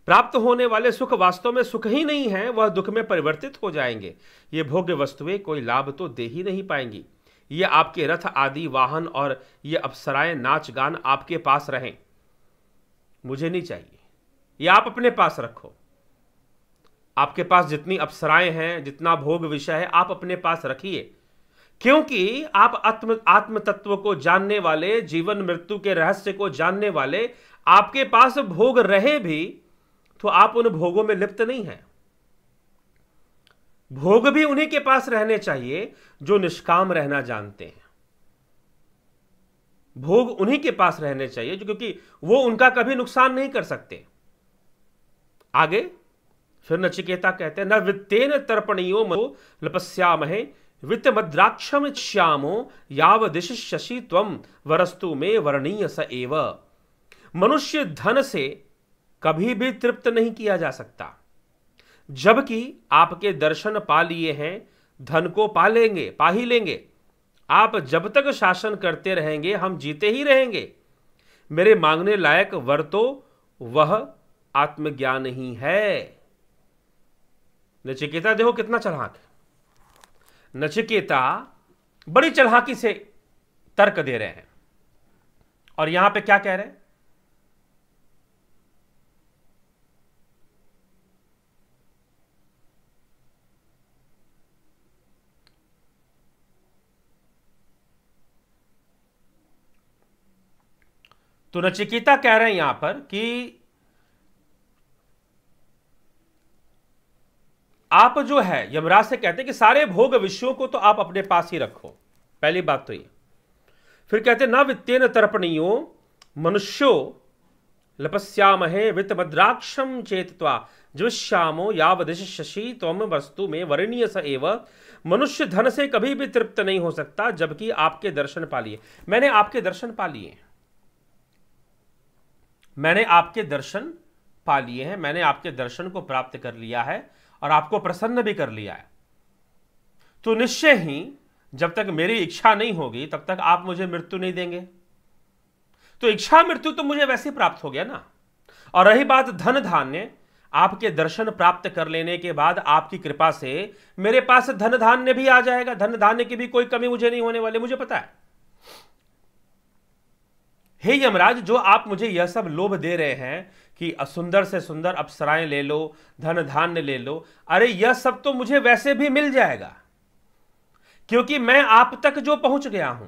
प्राप्त होने वाले सुख वास्तव में सुख ही नहीं है, वह दुख में परिवर्तित हो जाएंगे। ये भोग्य वस्तुएं कोई लाभ तो दे ही नहीं पाएंगी। ये आपके रथ आदि वाहन और ये अप्सराएं नाच गान आपके पास रहें, मुझे नहीं चाहिए। ये आप अपने पास रखो। आपके पास जितनी अप्सराएं हैं, जितना भोग विषय है, आप अपने पास रखिए, क्योंकि आप आत्म तत्व को जानने वाले, जीवन मृत्यु के रहस्य को जानने वाले, आपके पास भोग रहे भी तो आप उन भोगों में लिप्त नहीं हैं। भोग भी उन्हीं के पास रहने चाहिए जो निष्काम रहना जानते हैं। भोग उन्हीं के पास रहने चाहिए जो, क्योंकि वो उनका कभी नुकसान नहीं कर सकते। आगे फिर नचिकेता कहते हैं, न वित्तेन तर्पणीयो मो लपस्यामहे वित्त मद्राक्षम श्यामो याव दिश शशि त्वम वरस्तु में वर्णीय स एव। मनुष्य धन से कभी भी तृप्त नहीं किया जा सकता, जबकि आपके दर्शन पा लिए हैं, धन को पा ही लेंगे। आप जब तक शासन करते रहेंगे हम जीते ही रहेंगे। मेरे मांगने लायक वर तो वह आत्मज्ञान ही है। नचिकेता देखो कितना चालाक है। नचिकेता बड़ी चालाकी से तर्क दे रहे हैं, और यहां पे क्या कह रहे हैं? तो नचिकेता कह रहे हैं यहां पर कि आप जो है यमराज से कहते हैं कि सारे भोग विषयों को तो आप अपने पास ही रखो। पहली बात तो ये। फिर कहते ना वित्तेन तर्पणीयो मनुष्यो लपस्यामहे वित्त मद्राक्षम चेतत्वा ज्विष्यामो यावदिश शशि त्वम वस्तु में वर्णीय स एव। मनुष्य धन से कभी भी तृप्त नहीं हो सकता, जबकि आपके दर्शन पा लिए। मैंने आपके दर्शन पा लिए हैं, मैंने आपके दर्शन पा लिए हैं, मैंने आपके दर्शन को प्राप्त कर लिया है और आपको प्रसन्न भी कर लिया है। तो निश्चय ही जब तक मेरी इच्छा नहीं होगी तब तक आप मुझे मृत्यु नहीं देंगे। तो इच्छा मृत्यु तो मुझे वैसे ही प्राप्त हो गया ना। और रही बात धन धान्य, आपके दर्शन प्राप्त कर लेने के बाद आपकी कृपा से मेरे पास धन धान्य भी आ जाएगा। धन धान्य की भी कोई कमी मुझे नहीं होने वाली, मुझे पता है। हे यमराज, जो आप मुझे यह सब लोभ दे रहे हैं कि सुंदर से सुंदर अप्सराएं ले लो, धन धान्य ले लो, अरे यह सब तो मुझे वैसे भी मिल जाएगा, क्योंकि मैं आप तक जो पहुंच गया हूं,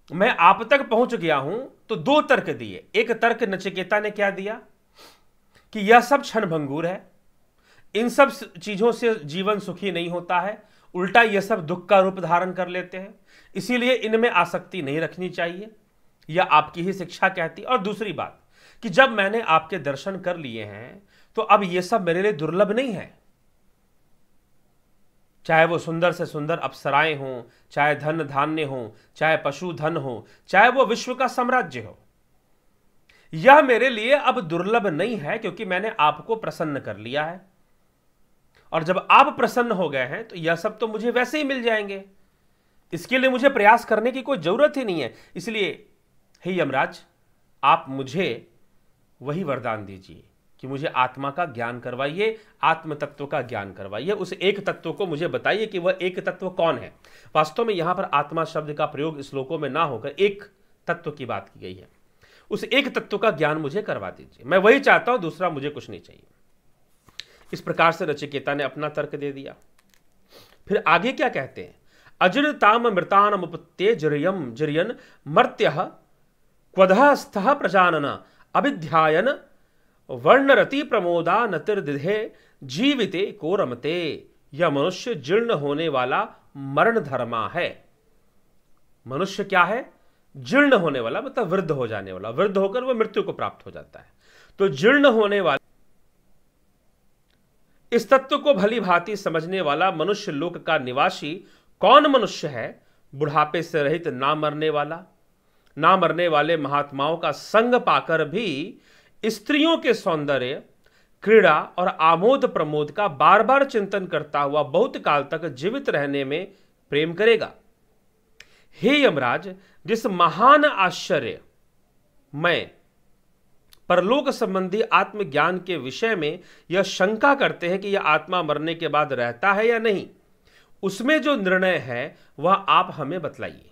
मैं आप तक पहुंच गया हूं, तो दो तर्क दिए। एक तर्क नचिकेता ने क्या दिया कि यह सब क्षणभंगुर है, इन सब चीजों से जीवन सुखी नहीं होता है, उल्टा यह सब दुख का रूप धारण कर लेते हैं, इसीलिए इनमें आसक्ति नहीं रखनी चाहिए, यह आपकी ही शिक्षा कहती। और दूसरी बात कि जब मैंने आपके दर्शन कर लिए हैं तो अब यह सब मेरे लिए दुर्लभ नहीं है, चाहे वो सुंदर से सुंदर अप्सराएं हों, चाहे धन धान्य हो, चाहे पशुधन हो, चाहे वो विश्व का साम्राज्य हो, यह मेरे लिए अब दुर्लभ नहीं है, क्योंकि मैंने आपको प्रसन्न कर लिया है। और जब आप प्रसन्न हो गए हैं तो यह सब तो मुझे वैसे ही मिल जाएंगे, इसके लिए मुझे प्रयास करने की कोई जरूरत ही नहीं है। इसलिए हे यमराज, आप मुझे वही वरदान दीजिए कि मुझे आत्मा का ज्ञान करवाइए, आत्म तत्व का ज्ञान करवाइए, उस एक तत्व को मुझे बताइए कि वह एक तत्व कौन है। वास्तव में यहां पर आत्मा शब्द का प्रयोग श्लोकों में ना होकर एक तत्व की बात की गई है। उस एक तत्व का ज्ञान मुझे करवा दीजिए, मैं वही चाहता हूं, दूसरा मुझे कुछ नहीं चाहिए। इस प्रकार से नचिकेता ने अपना तर्क दे दिया। फिर आगे क्या कहते हैं, अजृताम मृतानमुपत्ये जरियम जरियन मर्त्यः क्वधः स्थः प्रजानन अभिध्यायन वर्णरति प्रमोदा नतिर्दिधे जीविते को रमते। यह मनुष्य जीर्ण होने वाला मरण धर्मा है। मनुष्य क्या है? जीर्ण होने वाला, मतलब वृद्ध हो जाने वाला, वृद्ध होकर वह मृत्यु को प्राप्त हो जाता है। तो जीर्ण होने वाला, इस तत्व को भली भांति समझने वाला मनुष्य लोक का निवासी कौन मनुष्य है? बुढ़ापे से रहित ना मरने वाला, ना मरने वाले महात्माओं का संग पाकर भी स्त्रियों के सौंदर्य, क्रीड़ा और आमोद प्रमोद का बार बार चिंतन करता हुआ बहुत काल तक जीवित रहने में प्रेम करेगा। हे यमराज, जिस महान आश्चर्य में परलोक संबंधी आत्मज्ञान के विषय में यह शंका करते हैं कि यह आत्मा मरने के बाद रहता है या नहीं, उसमें जो निर्णय है वह आप हमें बतलाइए।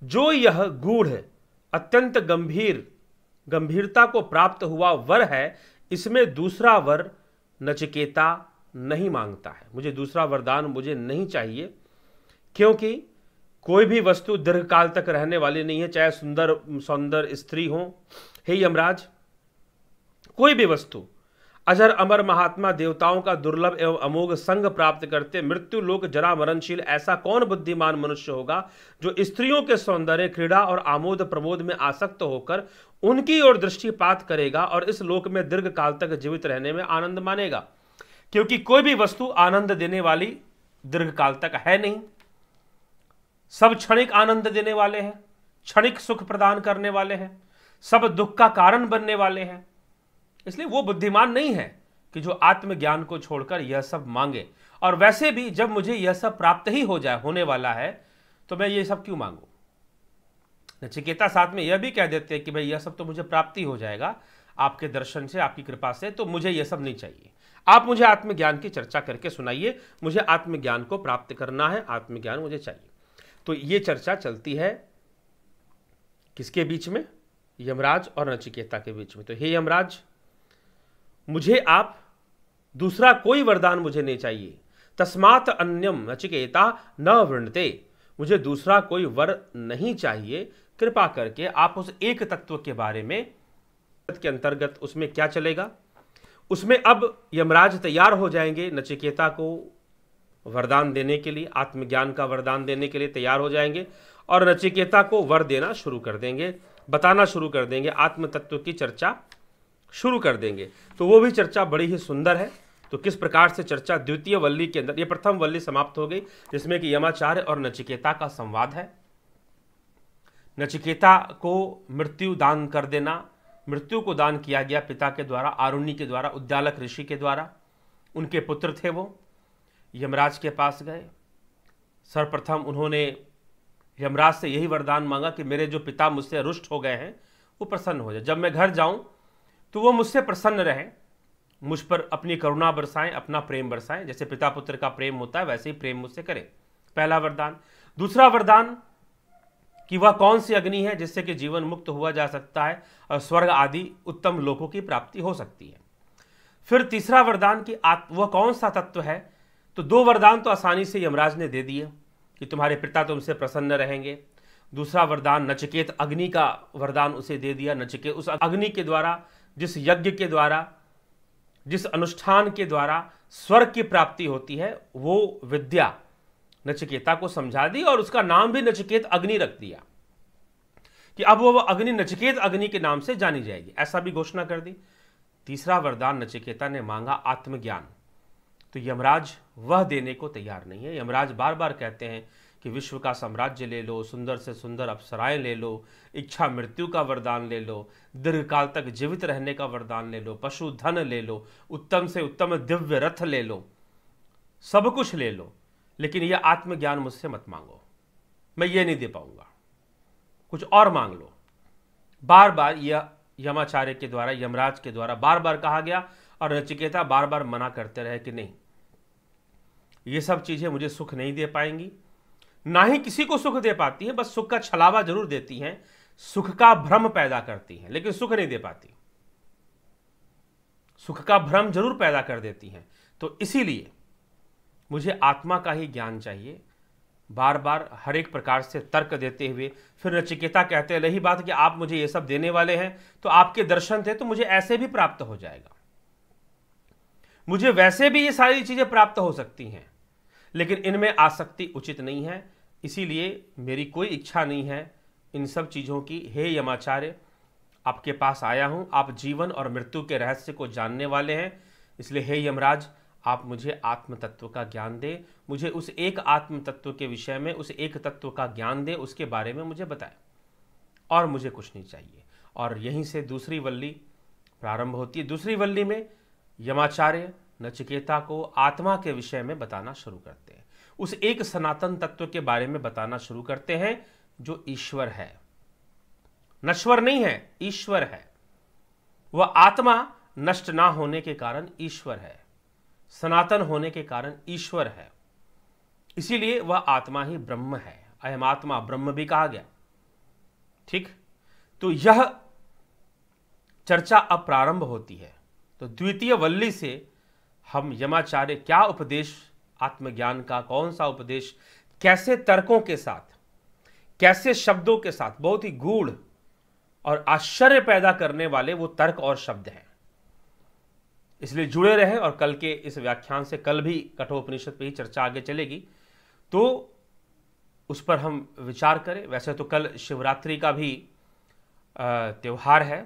जो यह गूढ़, अत्यंत गंभीरता को प्राप्त हुआ वर है, इसमें दूसरा वर नचिकेता नहीं मांगता है। मुझे दूसरा वरदान मुझे नहीं चाहिए, क्योंकि कोई भी वस्तु दीर्घकाल तक रहने वाली नहीं है, चाहे सुंदर स्त्री हो। हे यमराज, कोई भी वस्तु अजर अमर महात्मा देवताओं का दुर्लभ एवं अमोघ संग प्राप्त करते मृत्यु लोक जरा मरणशील ऐसा कौन बुद्धिमान मनुष्य होगा जो स्त्रियों के सौंदर्य, क्रीड़ा और आमोद प्रमोद में आसक्त होकर उनकी ओर दृष्टिपात करेगा और इस लोक में दीर्घ काल तक जीवित रहने में आनंद मानेगा। क्योंकि कोई भी वस्तु आनंद देने वाली दीर्घ काल तक है नहीं, सब क्षणिक आनंद देने वाले हैं, क्षणिक सुख प्रदान करने वाले हैं, सब दुख का कारण बनने वाले हैं। इसलिए वो बुद्धिमान नहीं है कि जो आत्मज्ञान को छोड़कर यह सब मांगे। और वैसे भी जब मुझे यह सब प्राप्त ही हो जाए, होने वाला है, तो मैं ये सब क्यों मांगू। नचिकेता साथ में यह भी कह देते हैं कि भाई यह सब तो मुझे प्राप्ति हो जाएगा आपके दर्शन से, आपकी कृपा से, तो मुझे यह सब नहीं चाहिए। आप मुझे आत्मज्ञान की चर्चा करके सुनाइए, मुझे आत्मज्ञान को प्राप्त करना है, आत्मज्ञान मुझे चाहिए। तो ये चर्चा चलती है किसके बीच में? यमराज और नचिकेता के बीच में। तो हे यमराज, मुझे आप दूसरा कोई वरदान मुझे नहीं चाहिए। तस्मात् अन्यम नचिकेता न वृणते, मुझे दूसरा कोई वर नहीं चाहिए। कृपा करके आप उस एक तत्व के बारे में के अंतर्गत उसमें क्या चलेगा, उसमें अब यमराज तैयार हो जाएंगे नचिकेता को वरदान देने के लिए, आत्मज्ञान का वरदान देने के लिए तैयार हो जाएंगे और नचिकेता को वर देना शुरू कर देंगे, बताना शुरू कर देंगे, आत्म तत्व की चर्चा शुरू कर देंगे। तो वो भी चर्चा बड़ी ही सुंदर है। तो किस प्रकार से चर्चा द्वितीय वल्ली के अंदर, ये प्रथम वल्ली समाप्त हो गई जिसमें कि यमाचार्य और नचिकेता का संवाद है। नचिकेता को मृत्यु दान कर देना, मृत्यु को दान किया गया पिता के द्वारा, आरुणि के द्वारा, उद्यालक ऋषि के द्वारा। उनके पुत्र थे वो, यमराज के पास गए। सर्वप्रथम उन्होंने यमराज से यही वरदान मांगा कि मेरे जो पिता मुझसे रुष्ट हो गए हैं वो प्रसन्न हो जाए, जब मैं घर जाऊं तो वो मुझसे प्रसन्न रहें, मुझ पर अपनी करुणा बरसाएं, अपना प्रेम बरसाएं। जैसे पिता पुत्र का प्रेम होता है वैसे ही प्रेम मुझसे करें, पहला वरदान। दूसरा वरदान कि वह कौन सी अग्नि है जिससे कि जीवन मुक्त हुआ जा सकता है और स्वर्ग आदि उत्तम लोकों की प्राप्ति हो सकती है। फिर तीसरा वरदान कि वह कौन सा तत्व है तो 2 वरदान तो आसानी से यमराज ने दे दिए कि तुम्हारे पिता तुमसे प्रसन्न रहेंगे। दूसरा वरदान नचिकेत अग्नि का वरदान उसे दे दिया। नचिकेत उस अग्नि के द्वारा, जिस यज्ञ के द्वारा, जिस अनुष्ठान के द्वारा स्वर्ग की प्राप्ति होती है, वो विद्या नचिकेता को समझा दी और उसका नाम भी नचिकेत अग्नि रख दिया कि अब वो अग्नि नचिकेत अग्नि के नाम से जानी जाएगी, ऐसा भी घोषणा कर दी। तीसरा वरदान नचिकेता ने मांगा आत्मज्ञान, तो यमराज वह देने को तैयार नहीं है। यमराज बार बार कहते हैं कि विश्व का साम्राज्य ले लो, सुंदर से सुंदर अप्सराएं ले लो, इच्छा मृत्यु का वरदान ले लो, दीर्घकाल तक जीवित रहने का वरदान ले लो, पशु धन ले लो, उत्तम से उत्तम दिव्य रथ ले लो, सब कुछ ले लो, लेकिन यह आत्मज्ञान मुझसे मत मांगो, मैं ये नहीं दे पाऊंगा, कुछ और मांग लो। बार बार यह यमाचार्य के द्वारा, यमराज के द्वारा बार बार कहा गया और नचिकेता बार बार मना करते रहे कि नहीं, ये सब चीजें मुझे सुख नहीं दे पाएंगी, ना ही किसी को सुख दे पाती है, बस सुख का छलावा जरूर देती हैं, सुख का भ्रम पैदा करती हैं, लेकिन सुख नहीं दे पाती, सुख का भ्रम जरूर पैदा कर देती हैं। तो इसीलिए मुझे आत्मा का ही ज्ञान चाहिए। बार बार हर एक प्रकार से तर्क देते हुए फिर नचिकेता कहते हैं, रही बात कि आप मुझे ये सब देने वाले हैं, तो आपके दर्शन थे तो मुझे ऐसे भी प्राप्त हो जाएगा, मुझे वैसे भी ये सारी चीजें प्राप्त हो सकती हैं, लेकिन इनमें आसक्ति उचित नहीं है, इसीलिए मेरी कोई इच्छा नहीं है इन सब चीज़ों की। हे यमाचार्य, आपके पास आया हूं, आप जीवन और मृत्यु के रहस्य को जानने वाले हैं, इसलिए हे यमराज, आप मुझे आत्म तत्व का ज्ञान दे, मुझे उस एक आत्म तत्व के विषय में, उस एक तत्व का ज्ञान दे, उसके बारे में मुझे बताए, और मुझे कुछ नहीं चाहिए। और यहीं से दूसरी वल्ली प्रारंभ होती है। दूसरी वल्ली में यमाचार्य नचिकेता को आत्मा के विषय में बताना शुरू करते हैं, उस एक सनातन तत्व के बारे में बताना शुरू करते हैं जो ईश्वर है, नश्वर नहीं है, ईश्वर है। वह आत्मा नष्ट ना होने के कारण ईश्वर है, सनातन होने के कारण ईश्वर है, इसीलिए वह आत्मा ही ब्रह्म है। अयम आत्मा ब्रह्म भी कहा गया। ठीक, तो यह चर्चा अब प्रारंभ होती है। तो द्वितीय वल्ली से हम यमाचार्य क्या उपदेश, आत्मज्ञान का कौन सा उपदेश, कैसे तर्कों के साथ, कैसे शब्दों के साथ, बहुत ही गूढ़ और आश्चर्य पैदा करने वाले वो तर्क और शब्द हैं। इसलिए जुड़े रहे और कल के इस व्याख्यान से, कल भी कठोपनिषद पे ही चर्चा आगे चलेगी, तो उस पर हम विचार करें। वैसे तो कल शिवरात्रि का भी त्योहार है,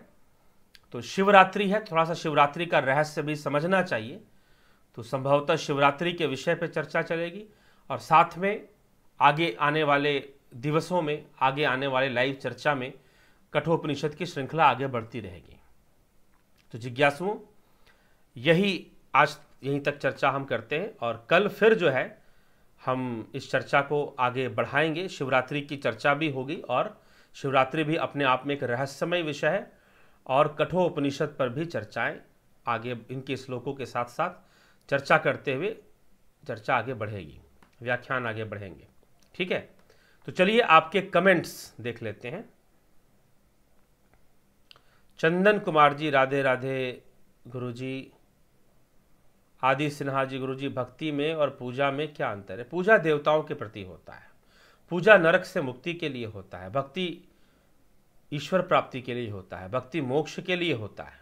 तो शिवरात्रि है, थोड़ा सा शिवरात्रि का रहस्य भी समझना चाहिए, तो संभवतः शिवरात्रि के विषय पर चर्चा चलेगी और साथ में आगे आने वाले दिवसों में, आगे आने वाले लाइव चर्चा में कठोपनिषद की श्रृंखला आगे बढ़ती रहेगी। तो जिज्ञासुओं, आज यहीं तक चर्चा हम करते हैं और कल फिर जो है हम इस चर्चा को आगे बढ़ाएंगे। शिवरात्रि की चर्चा भी होगी और शिवरात्रि भी अपने आप में एक रहस्यमय विषय है और कठोपनिषद पर भी चर्चाएं आगे इनके श्लोकों के साथ साथ चर्चा करते हुए चर्चा आगे बढ़ेगी, व्याख्यान आगे बढ़ेंगे। ठीक है, तो चलिए आपके कमेंट्स देख लेते हैं। चंदन कुमार जी, राधे राधे गुरुजी। आदि सिन्हा जी, गुरुजी, भक्ति में और पूजा में क्या अंतर है? पूजा देवताओं के प्रति होता है, पूजा नरक से मुक्ति के लिए होता है, भक्ति ईश्वर प्राप्ति के लिए होता है, भक्ति मोक्ष के लिए होता है,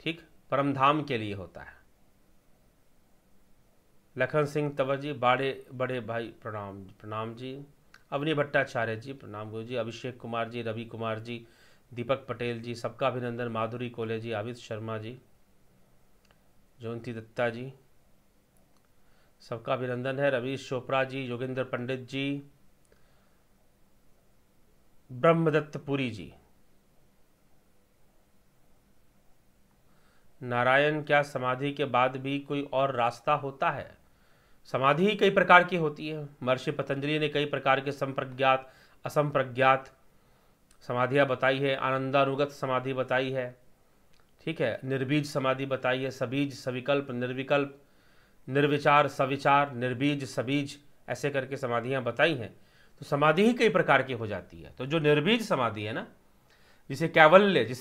ठीक, परमधाम के लिए होता है। लखन सिंह तंवर जी, बड़े भाई प्रणाम, प्रणाम जी। अवनी भट्टाचार्य जी प्रणाम गुरुजी। अभिषेक कुमार जी, रवि कुमार जी, दीपक पटेल जी, सबका अभिनंदन। माधुरी कोले जी, आविद शर्मा जी, जयंती दत्ता जी, सबका अभिनंदन है। रवीश चोपड़ा जी, योगेंद्र पंडित जी, ब्रह्मदत्त पुरी जी। नारायण, क्या समाधि के बाद भी कोई और रास्ता होता है? समाधि ही कई प्रकार की होती है। महर्षि पतंजलि ने कई प्रकार के संप्रज्ञात, असंप्रज्ञात समाधियाँ बताई है, आनंदानुगत समाधि बताई है, ठीक है, निर्बीज समाधि बताई है, सबीज, सविकल्प, निर्विकल्प, निर्विचार, सविचार, निर्बीज, सबीज, ऐसे करके समाधियाँ बताई हैं। तो समाधि ही कई प्रकार की हो जाती है। तो जो निर्बीज समाधि है ना, जिसे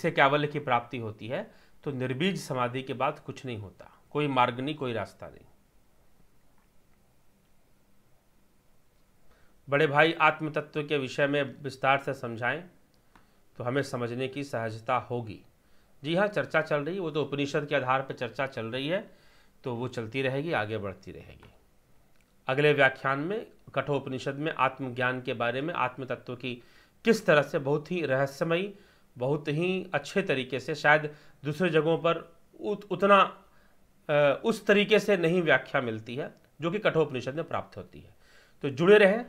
कैवल्य की प्राप्ति होती है, तो निर्बीज समाधि के बाद कुछ नहीं होता, कोई मार्ग नहीं, कोई रास्ता नहीं। बड़े भाई आत्म तत्व के विषय में विस्तार से समझाएं तो हमें समझने की सहजता होगी। जी हाँ, चर्चा चल रही है, वो तो उपनिषद के आधार पर चर्चा चल रही है, तो वो चलती रहेगी, आगे बढ़ती रहेगी। अगले व्याख्यान में कठोपनिषद में आत्मज्ञान के बारे में, आत्म तत्व की किस तरह से बहुत ही रहस्यमयी, बहुत ही अच्छे तरीके से, शायद दूसरे जगहों पर उतना उस तरीके से नहीं व्याख्या मिलती है जो कि कठोपनिषद में प्राप्त होती है। तो जुड़े रहें,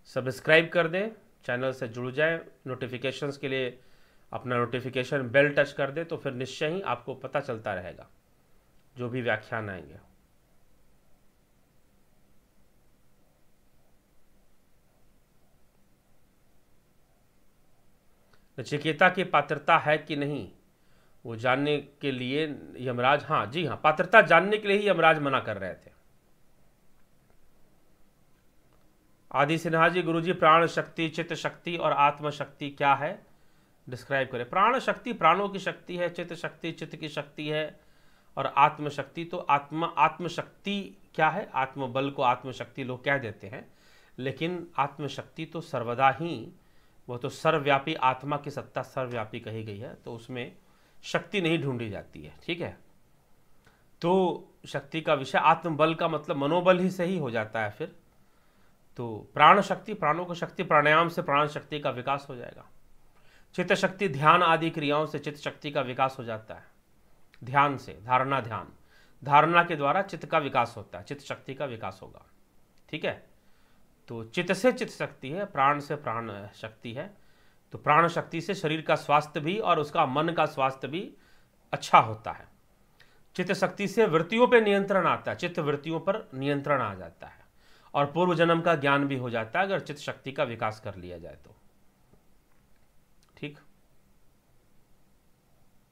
सब्सक्राइब कर दें, चैनल से जुड़ जाएं, नोटिफिकेशंस के लिए अपना नोटिफिकेशन बेल टच कर दें, तो फिर निश्चय ही आपको पता चलता रहेगा जो भी व्याख्यान आएंगे। नचिकेता की पात्रता है कि नहीं, वो जानने के लिए यमराज, हाँ जी हाँ, पात्रता जानने के लिए ही यमराज मना कर रहे थे। आदि सिन्हा जी, गुरुजी प्राण शक्ति, चित्त शक्ति और आत्म शक्ति क्या है, डिस्क्राइब करें। प्राण शक्ति प्राणों की शक्ति है, चित्त शक्ति चित्त की शक्ति है, और आत्म शक्ति तो आत्मशक्ति क्या है, आत्मबल को आत्मशक्ति लोग कह देते हैं, लेकिन आत्मशक्ति तो सर्वदा ही, वो तो सर्वव्यापी आत्मा की सत्ता सर्वव्यापी कही गई है, तो उसमें शक्ति नहीं ढूंढी जाती है। ठीक है, तो शक्ति का विषय आत्मबल का मतलब मनोबल ही से ही हो जाता है फिर। तो प्राण शक्ति, प्राणों को शक्ति, प्राणायाम से प्राण शक्ति का विकास हो जाएगा। चित्त शक्ति, ध्यान आदि क्रियाओं से चित्त शक्ति का विकास हो जाता है। ध्यान से, धारणा, धारणा के द्वारा चित्त का विकास होता है, चित्त शक्ति का विकास होगा। ठीक है, तो चित्त से चित्त शक्ति है, प्राण से प्राण शक्ति है, तो प्राण शक्ति से शरीर का स्वास्थ्य भी और उसका मन का स्वास्थ्य भी अच्छा होता है। चित्त शक्ति से वृत्तियों पर नियंत्रण आता है, चित्त वृत्तियों पर नियंत्रण आ जाता है, और पूर्व जन्म का ज्ञान भी हो जाता है अगर चित्त शक्ति का विकास कर लिया जाए तो।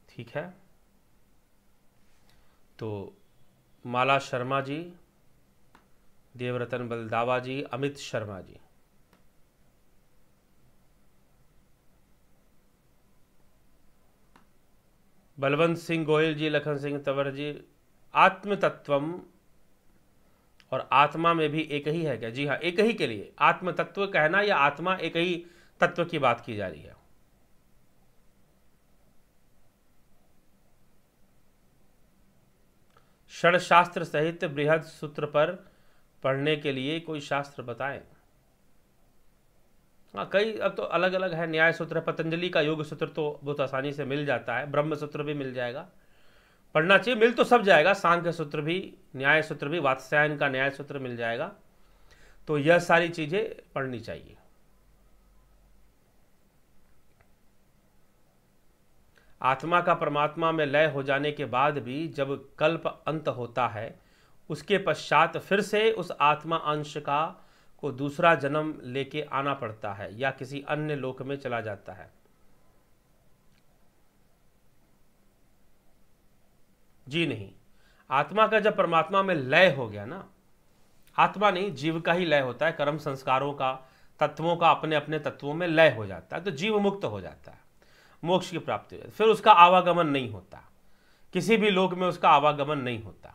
ठीक है, तो माला शर्मा जी, देवरतन बलदावा जी, अमित शर्मा जी, बलवंत सिंह गोयल जी, लखन सिंह तंवर जी, आत्म तत्वम और आत्मा में भी एक ही है क्या? जी हाँ, एक ही के लिए आत्म तत्व कहना या आत्मा, एक ही तत्व की बात की जा रही है। षड शास्त्र सहित बृहद सूत्र पर पढ़ने के लिए कोई शास्त्र बताएं। हाँ, कई अब तो अलग अलग है, न्याय सूत्र, पतंजलि का योग सूत्र तो बहुत आसानी से मिल जाता है, ब्रह्म सूत्र भी मिल जाएगा, पढ़ना चाहिए, मिल तो सब जाएगा, सांख्य सूत्र भी, न्याय सूत्र भी, वात्स्यायन का न्याय सूत्र मिल जाएगा, तो यह सारी चीजें पढ़नी चाहिए। आत्मा का परमात्मा में लय हो जाने के बाद भी जब कल्प अंत होता है, उसके पश्चात फिर से उस आत्मा अंश का को दूसरा जन्म लेके आना पड़ता है या किसी अन्य लोक में चला जाता है। जी नहीं, आत्मा का जब परमात्मा में लय हो गया ना, आत्मा नहीं, जीव का ही लय होता है, कर्म संस्कारों का, तत्वों का अपने अपने तत्वों में लय हो जाता है, तो जीव मुक्त हो जाता है, मोक्ष की प्राप्ति हो जाती है, फिर उसका आवागमन नहीं होता, किसी भी लोक में उसका आवागमन नहीं होता।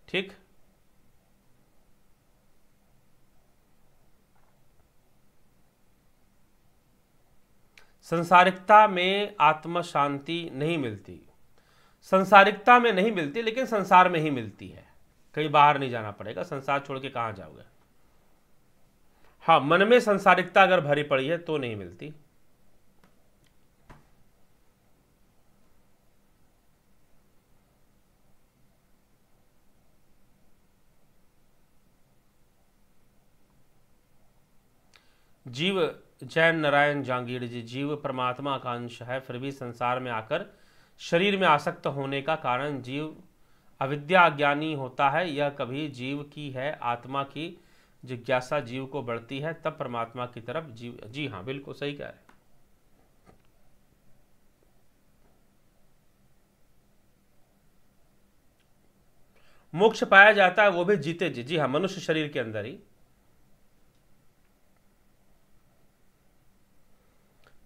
ठीक, संसारिकता में आत्म शांति नहीं मिलती, संसारिकता में नहीं मिलती, लेकिन संसार में ही मिलती है, कहीं बाहर नहीं जाना पड़ेगा, संसार छोड़ के कहां जाओगे। हाँ, मन में संसारिकता अगर भरी पड़ी है तो नहीं मिलती। जीव, जैन नारायण जांगीर जी, जीव परमात्मा का अंश है, फिर भी संसार में आकर शरीर में आसक्त होने का कारण जीव अविद्या ज्ञानी होता है, यह कभी जीव की है, आत्मा की जिज्ञासा जीव को बढ़ती है, तब परमात्मा की तरफ जीव। जी हाँ, बिल्कुल सही कह रहे हैं। मोक्ष पाया जाता है वो भी जीते जी, जी हाँ, मनुष्य शरीर के अंदर ही।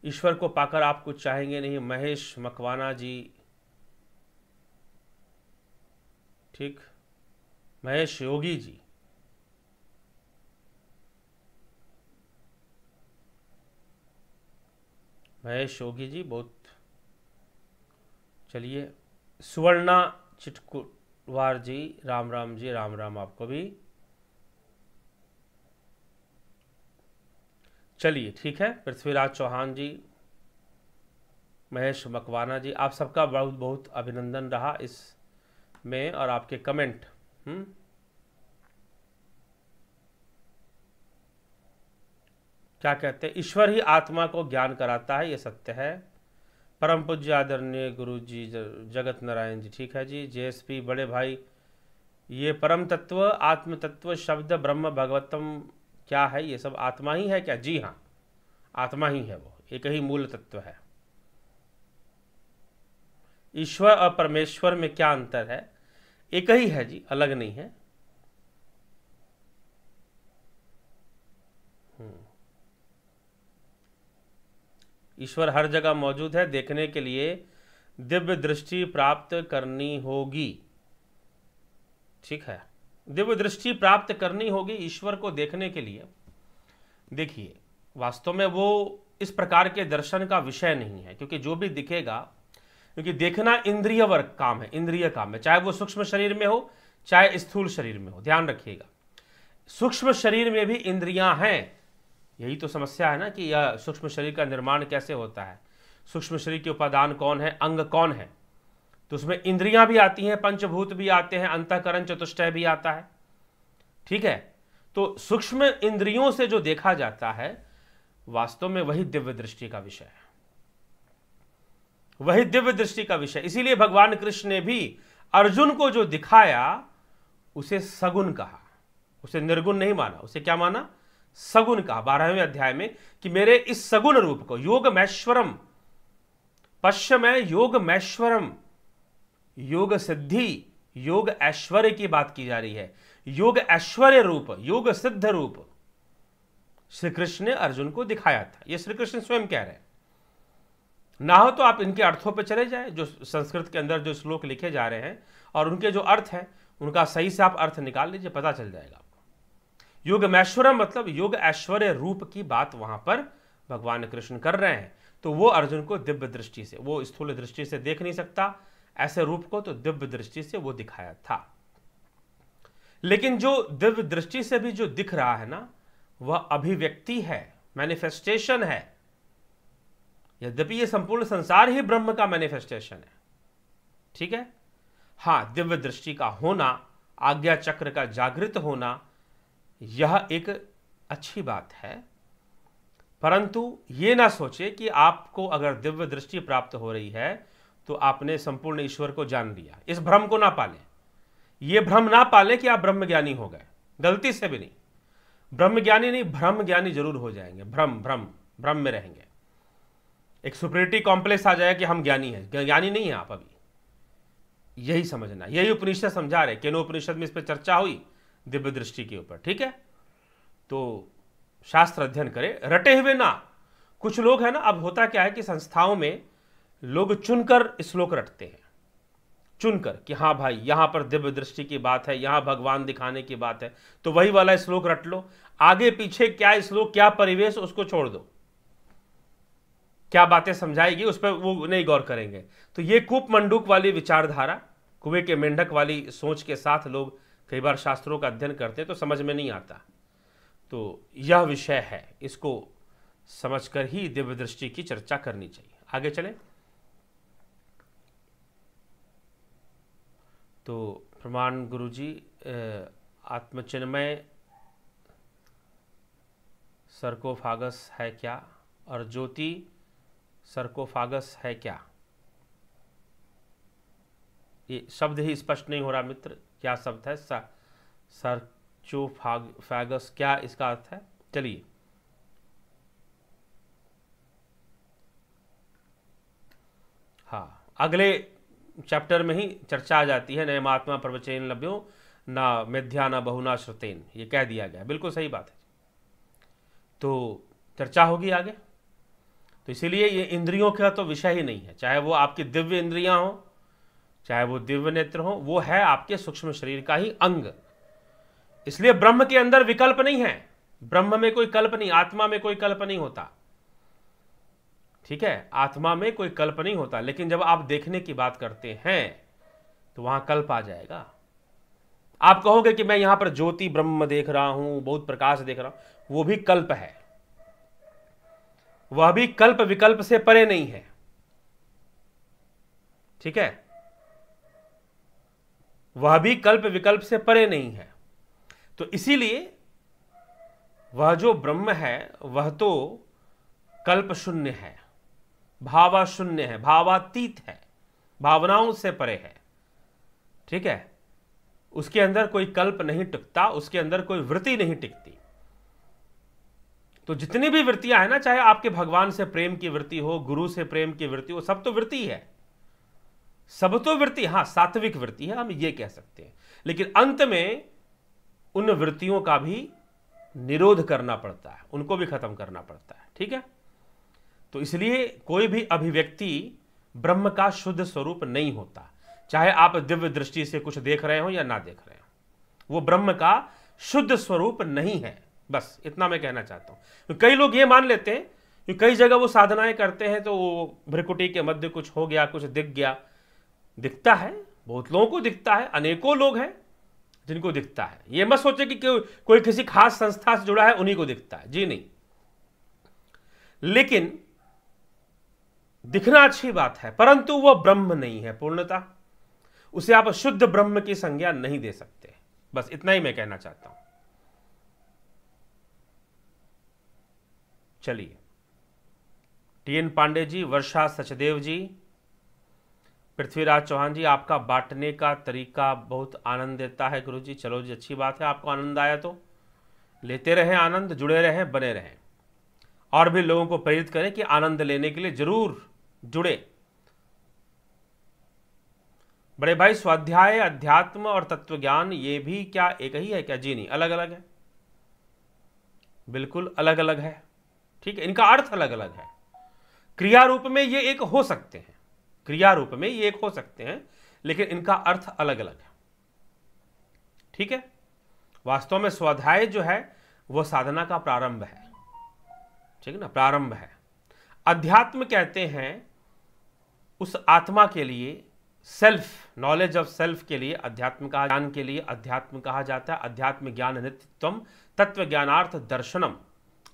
ईश्वर को पाकर आप कुछ चाहेंगे नहीं, महेश मकवाना जी। ठीक, महेश योगी जी, महेश योगी जी बहुत, चलिए। सुवर्णा चिटकुवार जी, राम राम जी, राम राम आपको भी। चलिए ठीक है। पृथ्वीराज चौहान जी, महेश मकवाना जी, आप सबका बहुत बहुत अभिनंदन रहा इस में, और आपके कमेंट। क्या कहते हैं, ईश्वर ही आत्मा को ज्ञान कराता है, ये सत्य है। परम पूज्य आदरणीय गुरु जी जगत नारायण जी, ठीक है जी। जेएसपी बड़े भाई, ये परम तत्व, आत्म तत्व, शब्द ब्रह्म भगवतम क्या है, ये सब आत्मा ही है क्या? जी हाँ, आत्मा ही है, वो एक ही मूल तत्व है। ईश्वर और परमेश्वर में क्या अंतर है? एक ही है जी, अलग नहीं है। ईश्वर हर जगह मौजूद है, देखने के लिए दिव्य दृष्टि प्राप्त करनी होगी, ठीक है। दिव्य दृष्टि प्राप्त करनी होगी ईश्वर को देखने के लिए। देखिए, वास्तव में वो इस प्रकार के दर्शन का विषय नहीं है, क्योंकि जो भी दिखेगा, क्योंकि देखना इंद्रिय वर्ग काम है, इंद्रिय काम है, चाहे वो सूक्ष्म शरीर में हो चाहे स्थूल शरीर में हो। ध्यान रखिएगा, सूक्ष्म शरीर में भी इंद्रियां हैं। यही तो समस्या है ना कि यह सूक्ष्म शरीर का निर्माण कैसे होता है, सूक्ष्म शरीर के उपादान कौन है, अंग कौन है। तो उसमें इंद्रियां भी आती हैं, पंचभूत भी आते हैं, अंतःकरण चतुष्टय भी आता है, ठीक है। तो सूक्ष्म इंद्रियों से जो देखा जाता है, वास्तव में वही दिव्य दृष्टि का विषय है, वही दिव्य दृष्टि का विषय। इसीलिए भगवान कृष्ण ने भी अर्जुन को जो दिखाया उसे सगुण कहा, उसे निर्गुण नहीं माना, उसे क्या माना? सगुण कहा 12वें अध्याय में, कि मेरे इस सगुण रूप को, योगमैश्वरम, पश्य में योगमैश्वरम, योग सिद्धि, योग ऐश्वर्य की बात की जा रही है, योग ऐश्वर्य रूप, योग सिद्ध रूप श्री कृष्ण ने अर्जुन को दिखाया था। यह श्री कृष्ण स्वयं कह रहे हैं। ना हो तो आप इनके अर्थों पर चले जाए, जो संस्कृत के अंदर जो श्लोक लिखे जा रहे हैं और उनके जो अर्थ हैं, उनका सही से आप अर्थ निकाल लीजिए, पता चल जाएगा। योगमैश्वरम मतलब योग ऐश्वर्य रूप की बात वहां पर भगवान कृष्ण कर रहे हैं। तो वो अर्जुन को दिव्य दृष्टि से, वो स्थूल दृष्टि से देख नहीं सकता ऐसे रूप को, तो दिव्य दृष्टि से वो दिखाया था। लेकिन जो दिव्य दृष्टि से भी जो दिख रहा है ना, वह अभिव्यक्ति है, मैनिफेस्टेशन है। यद्यपि ये संपूर्ण संसार ही ब्रह्म का मैनिफेस्टेशन है, ठीक है। हाँ, दिव्य दृष्टि का होना, आज्ञा चक्र का जागृत होना, यह एक अच्छी बात है। परंतु ये ना सोचे कि आपको अगर दिव्य दृष्टि प्राप्त हो रही है तो आपने संपूर्ण ईश्वर को जान लिया। इस भ्रम को ना पालें, ये भ्रम ना पालें कि आप ब्रह्मज्ञानी हो गए, गलती से भी नहीं। ब्रह्मज्ञानी नहीं, ब्रह्म ज्ञानी जरूर हो जाएंगे। भ्रम में रहेंगे। एक सुपरिटी कॉम्प्लेक्स आ जाएगा कि हम ज्ञानी हैं। ज्ञानी नहीं है आप अभी, यही समझना। यही उपनिषद समझा रहे, केनो उपनिषद में इस पर चर्चा हुई दिव्य दृष्टि के ऊपर, ठीक है। तो शास्त्र अध्ययन करें, रटे हुए ना। कुछ लोग हैं ना, अब होता क्या है कि संस्थाओं में लोग चुनकर श्लोक रटते हैं, चुनकर कि हाँ भाई यहां पर दिव्य दृष्टि की बात है, यहां भगवान दिखाने की बात है, तो वही वाला श्लोक रट लो। आगे पीछे क्या श्लोक, क्या परिवेश, उसको छोड़ दो, क्या बातें समझाएगी उस पर वो नहीं गौर करेंगे। तो ये कूप मंडूक वाली विचारधारा, कुएं के मेंढक वाली सोच के साथ लोग कई बार शास्त्रों का अध्ययन करते हैं तो समझ में नहीं आता। तो यह विषय है, इसको समझकर ही दिव्य दृष्टि की चर्चा करनी चाहिए। आगे चलें। तो प्रमाण गुरुजी, आत्मचिन्मय सर्कोफागस है क्या, और ज्योति सर्कोफागस है क्या? ये शब्द ही स्पष्ट नहीं हो रहा मित्र, क्या शब्द है? सर्कोफागस, क्या इसका अर्थ है? चलिए, हाँ, अगले चैप्टर में ही चर्चा आ जाती है। नयमात्मा प्रवचन लभ्यो ना मिथ्या ना बहुना श्रुतेन, ये कह दिया गया, बिल्कुल सही बात है। तो चर्चा होगी आगे। तो इसीलिए ये इंद्रियों का तो विषय ही नहीं है, चाहे वो आपकी दिव्य इंद्रियां हो, चाहे वो दिव्य नेत्र हो, वो है आपके सूक्ष्म शरीर का ही अंग। इसलिए ब्रह्म के अंदर विकल्प नहीं है, ब्रह्म में कोई कल्प नहीं, आत्मा में कोई कल्प नहीं होता, ठीक है, आत्मा में कोई कल्प नहीं होता, लेकिन जब आप देखने की बात करते हैं तो वहां कल्प आ जाएगा। आप कहोगे कि मैं यहां पर ज्योति ब्रह्म देख रहा हूं, बहुत प्रकाश देख रहा हूं, वो भी कल्प है, वह भी कल्प विकल्प से परे नहीं है। ठीक है, वह भी कल्प विकल्प से परे नहीं है। तो इसीलिए वह जो ब्रह्म है वह तो कल्प शून्य है, भावा शून्य है, भावातीत है, भावनाओं से परे है। ठीक है, उसके अंदर कोई कल्प नहीं टिकता, उसके अंदर कोई वृत्ति नहीं टिकती। तो जितनी भी वृत्तियां है ना, चाहे आपके भगवान से प्रेम की वृत्ति हो, गुरु से प्रेम की वृत्ति हो, सब तो वृत्ति है, सब तो वृत्ति, हां सात्विक वृत्ति है, हम ये कह सकते हैं। लेकिन अंत में उन वृत्तियों का भी निरोध करना पड़ता है, उनको भी खत्म करना पड़ता है। ठीक है, तो इसलिए कोई भी अभिव्यक्ति ब्रह्म का शुद्ध स्वरूप नहीं होता, चाहे आप दिव्य दृष्टि से कुछ देख रहे हो या ना देख रहे हो, वो ब्रह्म का शुद्ध स्वरूप नहीं है। बस इतना मैं कहना चाहता हूं। कई लोग ये मान लेते हैं कि कई जगह वो साधनाएं करते हैं तो वो भ्रिकुटी के मध्य कुछ हो गया, कुछ दिख गया। दिखता है, बहुत लोगों को दिखता है, अनेकों लोग हैं जिनको दिखता है। ये मत सोचे कि कोई किसी खास संस्था से जुड़ा है उन्हीं को दिखता है, जी नहीं। लेकिन दिखना अच्छी बात है, परंतु वह ब्रह्म नहीं है पूर्णतः, उसे आप शुद्ध ब्रह्म की संज्ञा नहीं दे सकते। बस इतना ही मैं कहना चाहता हूं। चलिए, टीएन पांडे जी, वर्षा सचदेव जी, पृथ्वीराज चौहान जी, आपका बांटने का तरीका बहुत आनंद देता है गुरु जी। चलो जी, अच्छी बात है, आपको आनंद आया तो लेते रहें आनंद, जुड़े रहें, बने रहें, और भी लोगों को प्रेरित करें कि आनंद लेने के लिए जरूर जुड़े। बड़े भाई, स्वाध्याय, अध्यात्म और तत्वज्ञान ये भी क्या एक ही है क्या? जी नहीं, अलग अलग है, बिल्कुल अलग अलग है। ठीक है, इनका अर्थ अलग अलग है। क्रिया रूप में ये एक हो सकते हैं, क्रिया रूप में ये एक हो सकते हैं, लेकिन इनका अर्थ अलग अलग है। ठीक है, वास्तव में स्वाध्याय जो है वह साधना का प्रारंभ है। ठीक है ना, प्रारंभ है। अध्यात्म कहते हैं उस आत्मा के लिए, सेल्फ, नॉलेज ऑफ सेल्फ के लिए अध्यात्म कहा, ज्ञान के लिए अध्यात्म कहा जाता है। अध्यात्म ज्ञान नित्यत्वम तत्व ज्ञानार्थ दर्शनम।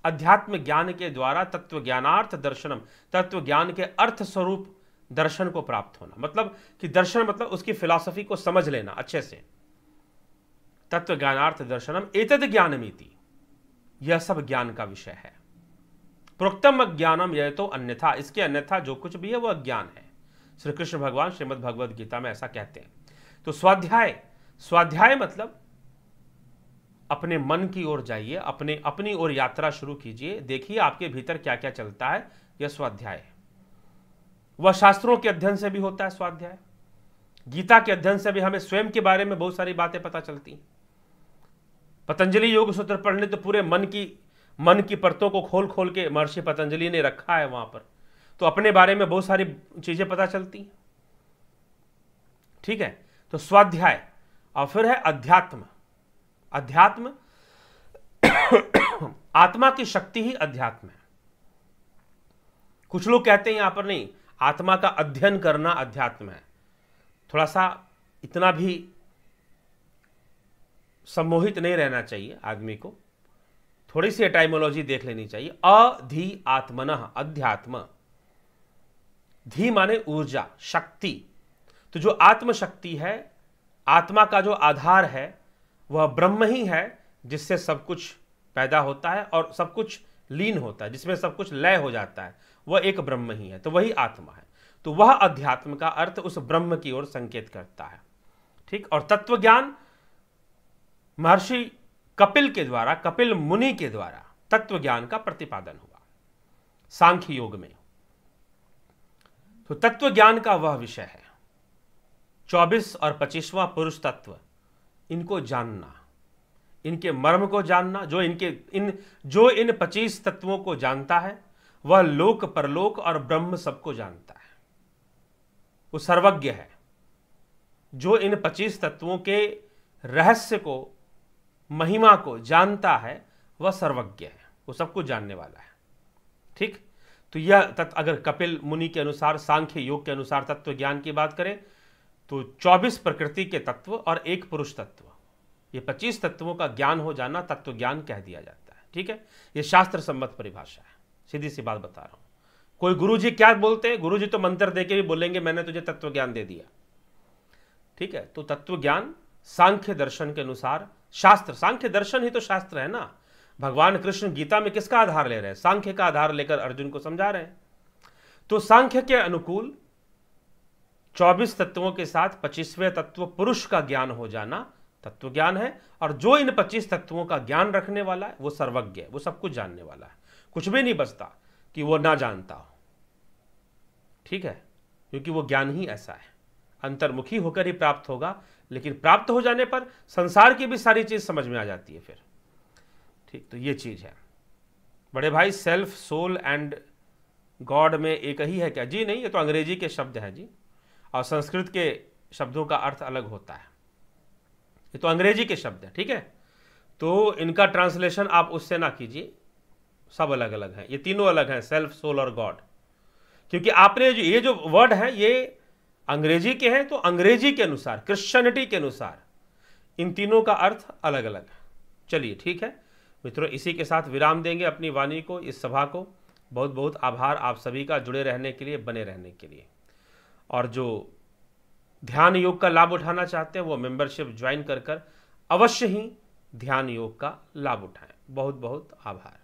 अध्यात्म ज्ञान के द्वारा तत्व ज्ञानार्थ दर्शनम, तत्व ज्ञान के अर्थ स्वरूप दर्शन को प्राप्त होना। मतलब कि दर्शन मतलब उसकी फिलॉसफी को समझ लेना अच्छे से। तत्व ज्ञानार्थ दर्शनम एतद ज्ञानमिति, यह सब ज्ञान का विषय है। प्रोक्तम ज्ञानम यह तो अन्यथा, इसके अन्यथा जो कुछ भी है वह ज्ञान है। श्री कृष्ण भगवान श्रीमद् भगवद गीता में ऐसा कहते हैं। तो स्वाध्याय, स्वाध्याय मतलब अपने मन की ओर जाइए, अपनी ओर यात्रा शुरू कीजिए, देखिए आपके भीतर क्या क्या चलता है, यह स्वाध्याय है। वह शास्त्रों के अध्ययन से भी होता है स्वाध्याय, गीता के अध्ययन से भी हमें स्वयं के बारे में बहुत सारी बातें पता चलती हैं। पतंजलि योग सूत्र पढ़ने तो पूरे मन की परतों को खोल खोल के महर्षि पतंजलि ने रखा है वहां पर, तो अपने बारे में बहुत सारी चीजें पता चलती हैं। ठीक है, तो स्वाध्याय। और फिर है अध्यात्म। अध्यात्म आत्मा की शक्ति ही अध्यात्म है। कुछ लोग कहते हैं यहां पर नहीं, आत्मा का अध्ययन करना अध्यात्म है। थोड़ा सा इतना भी सम्मोहित नहीं रहना चाहिए आदमी को, थोड़ी सी एटाइमोलॉजी देख लेनी चाहिए। अधि आत्मनः, अध्यात्म, धी माने ऊर्जा, शक्ति। तो जो आत्म शक्ति है, आत्मा का जो आधार है वह ब्रह्म ही है, जिससे सब कुछ पैदा होता है और सब कुछ लीन होता है, जिसमें सब कुछ लय हो जाता है, वह एक ब्रह्म ही है। तो वही आत्मा है। तो वह अध्यात्म का अर्थ उस ब्रह्म की ओर संकेत करता है। ठीक, और तत्व ज्ञान महर्षि कपिल के द्वारा, कपिल मुनि के द्वारा तत्व ज्ञान का प्रतिपादन हुआ सांख्य योग में। तो तत्व ज्ञान का वह विषय है, 24 और 25वां पुरुष तत्व, इनको जानना, इनके मर्म को जानना। जो इन 25 तत्वों को जानता है वह लोक परलोक और ब्रह्म सबको जानता है, वो सर्वज्ञ है। जो इन 25 तत्वों के रहस्य को, महिमा को जानता है वह सर्वज्ञ है, वो सब कुछ जानने वाला है। ठीक, तो यह अगर कपिल मुनि के अनुसार, सांख्य योग के अनुसार तत्व ज्ञान की बात करें तो 24 प्रकृति के तत्व और एक पुरुष तत्व, ये 25 तत्वों का ज्ञान हो जाना तत्व ज्ञान कह दिया जाता है। ठीक है, ये शास्त्र सम्मत परिभाषा है, सीधी सी बात बता रहा हूं। कोई गुरुजी क्या बोलते हैं, गुरुजी तो मंत्र देके भी बोलेंगे मैंने तुझे तत्व ज्ञान दे दिया। ठीक है, तो तत्व ज्ञान सांख्य दर्शन के अनुसार, शास्त्र, सांख्य दर्शन ही तो शास्त्र है ना। भगवान कृष्ण गीता में किसका आधार ले रहे हैं, सांख्य का आधार लेकर अर्जुन को समझा रहे हैं। तो सांख्य के अनुकूल 24 तत्वों के साथ 25वें तत्व पुरुष का ज्ञान हो जाना तत्व ज्ञान है। और जो इन 25 तत्वों का ज्ञान रखने वाला है वो सर्वज्ञ है, वो सब कुछ जानने वाला है, कुछ भी नहीं बचता कि वो ना जानता हो। ठीक है, क्योंकि वो ज्ञान ही ऐसा है, अंतर्मुखी होकर ही प्राप्त होगा, लेकिन प्राप्त हो जाने पर संसार की भी सारी चीज समझ में आ जाती है फिर। ठीक, तो ये चीज है बड़े भाई। सेल्फ, सोल एंड गॉड में एक ही है क्या? जी नहीं, ये तो अंग्रेजी के शब्द है जी, और संस्कृत के शब्दों का अर्थ अलग होता है, ये तो अंग्रेजी के शब्द है। ठीक है, तो इनका ट्रांसलेशन आप उससे ना कीजिए, सब अलग अलग हैं, ये तीनों अलग हैं, सेल्फ, सोल और गॉड। क्योंकि आपने ये जो वर्ड है ये अंग्रेजी के हैं, तो अंग्रेजी के अनुसार, क्रिश्चियनिटी के अनुसार इन तीनों का अर्थ अलग अलग है। चलिए ठीक है मित्रों, इसी के साथ विराम देंगे अपनी वाणी को, इस सभा को। बहुत बहुत आभार आप सभी का जुड़े रहने के लिए, बने रहने के लिए। और जो ध्यान योग का लाभ उठाना चाहते हैं वो मेंबरशिप ज्वाइन कर अवश्य ही ध्यान योग का लाभ उठाएं। बहुत बहुत आभार।